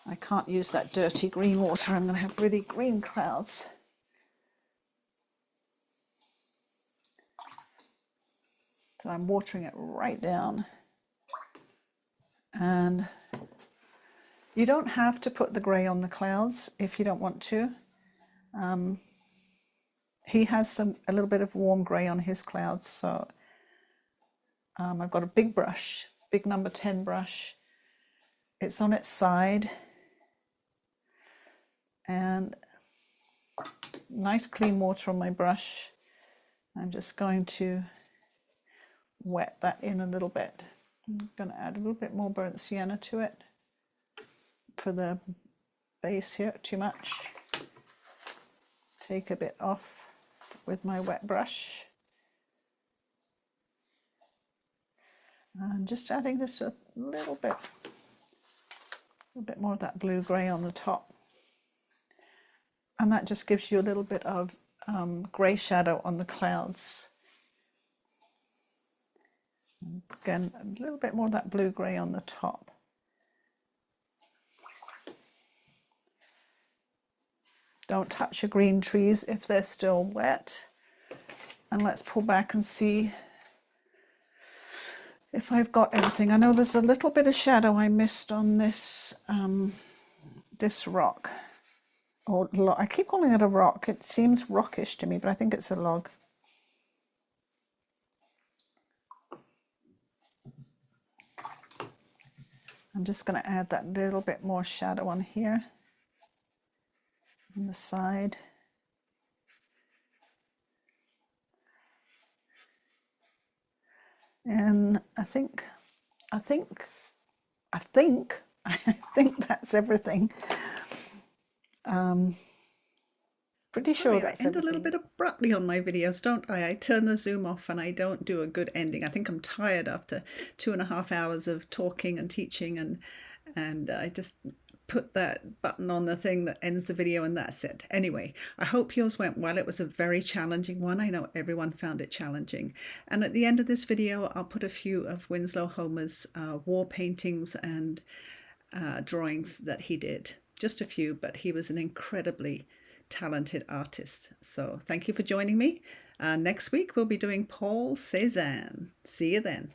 I can't use that dirty green water. I'm going to have really green clouds. So I'm watering it right down. And you don't have to put the grey on the clouds if you don't want to. He has a little bit of warm grey on his clouds, so I've got a big brush, big number 10 brush. It's on its side. And nice clean water on my brush. I'm just going to wet that in a little bit. I'm going to add a little bit more burnt sienna to it for the base here. Too much. Take a bit off with my wet brush. And just adding this a little bit more of that blue-grey on the top. And that just gives you a little bit of grey shadow on the clouds. And again, a little bit more of that blue-grey on the top. Don't touch your green trees if they're still wet. And let's pull back and see if I've got anything. I know there's a little bit of shadow I missed on this, this rock. Or I keep calling it a rock. It seems rockish to me, but I think it's a log. I'm just going to add that little bit more shadow on here, on the side. And I think that's everything. Pretty sure that's everything. I end a little bit abruptly on my videos, don't I? I turn the zoom off and I don't do a good ending. I think I'm tired after 2.5 hours of talking and teaching, and I just put that button on the thing that ends the video and that's it. Anyway, I hope yours went well. It was a very challenging one. I know everyone found it challenging. And at the end of this video, I'll put a few of Winslow Homer's war paintings and drawings that he did. Just a few, but he was an incredibly talented artist. So thank you for joining me. Next week, we'll be doing Paul Cézanne. See you then.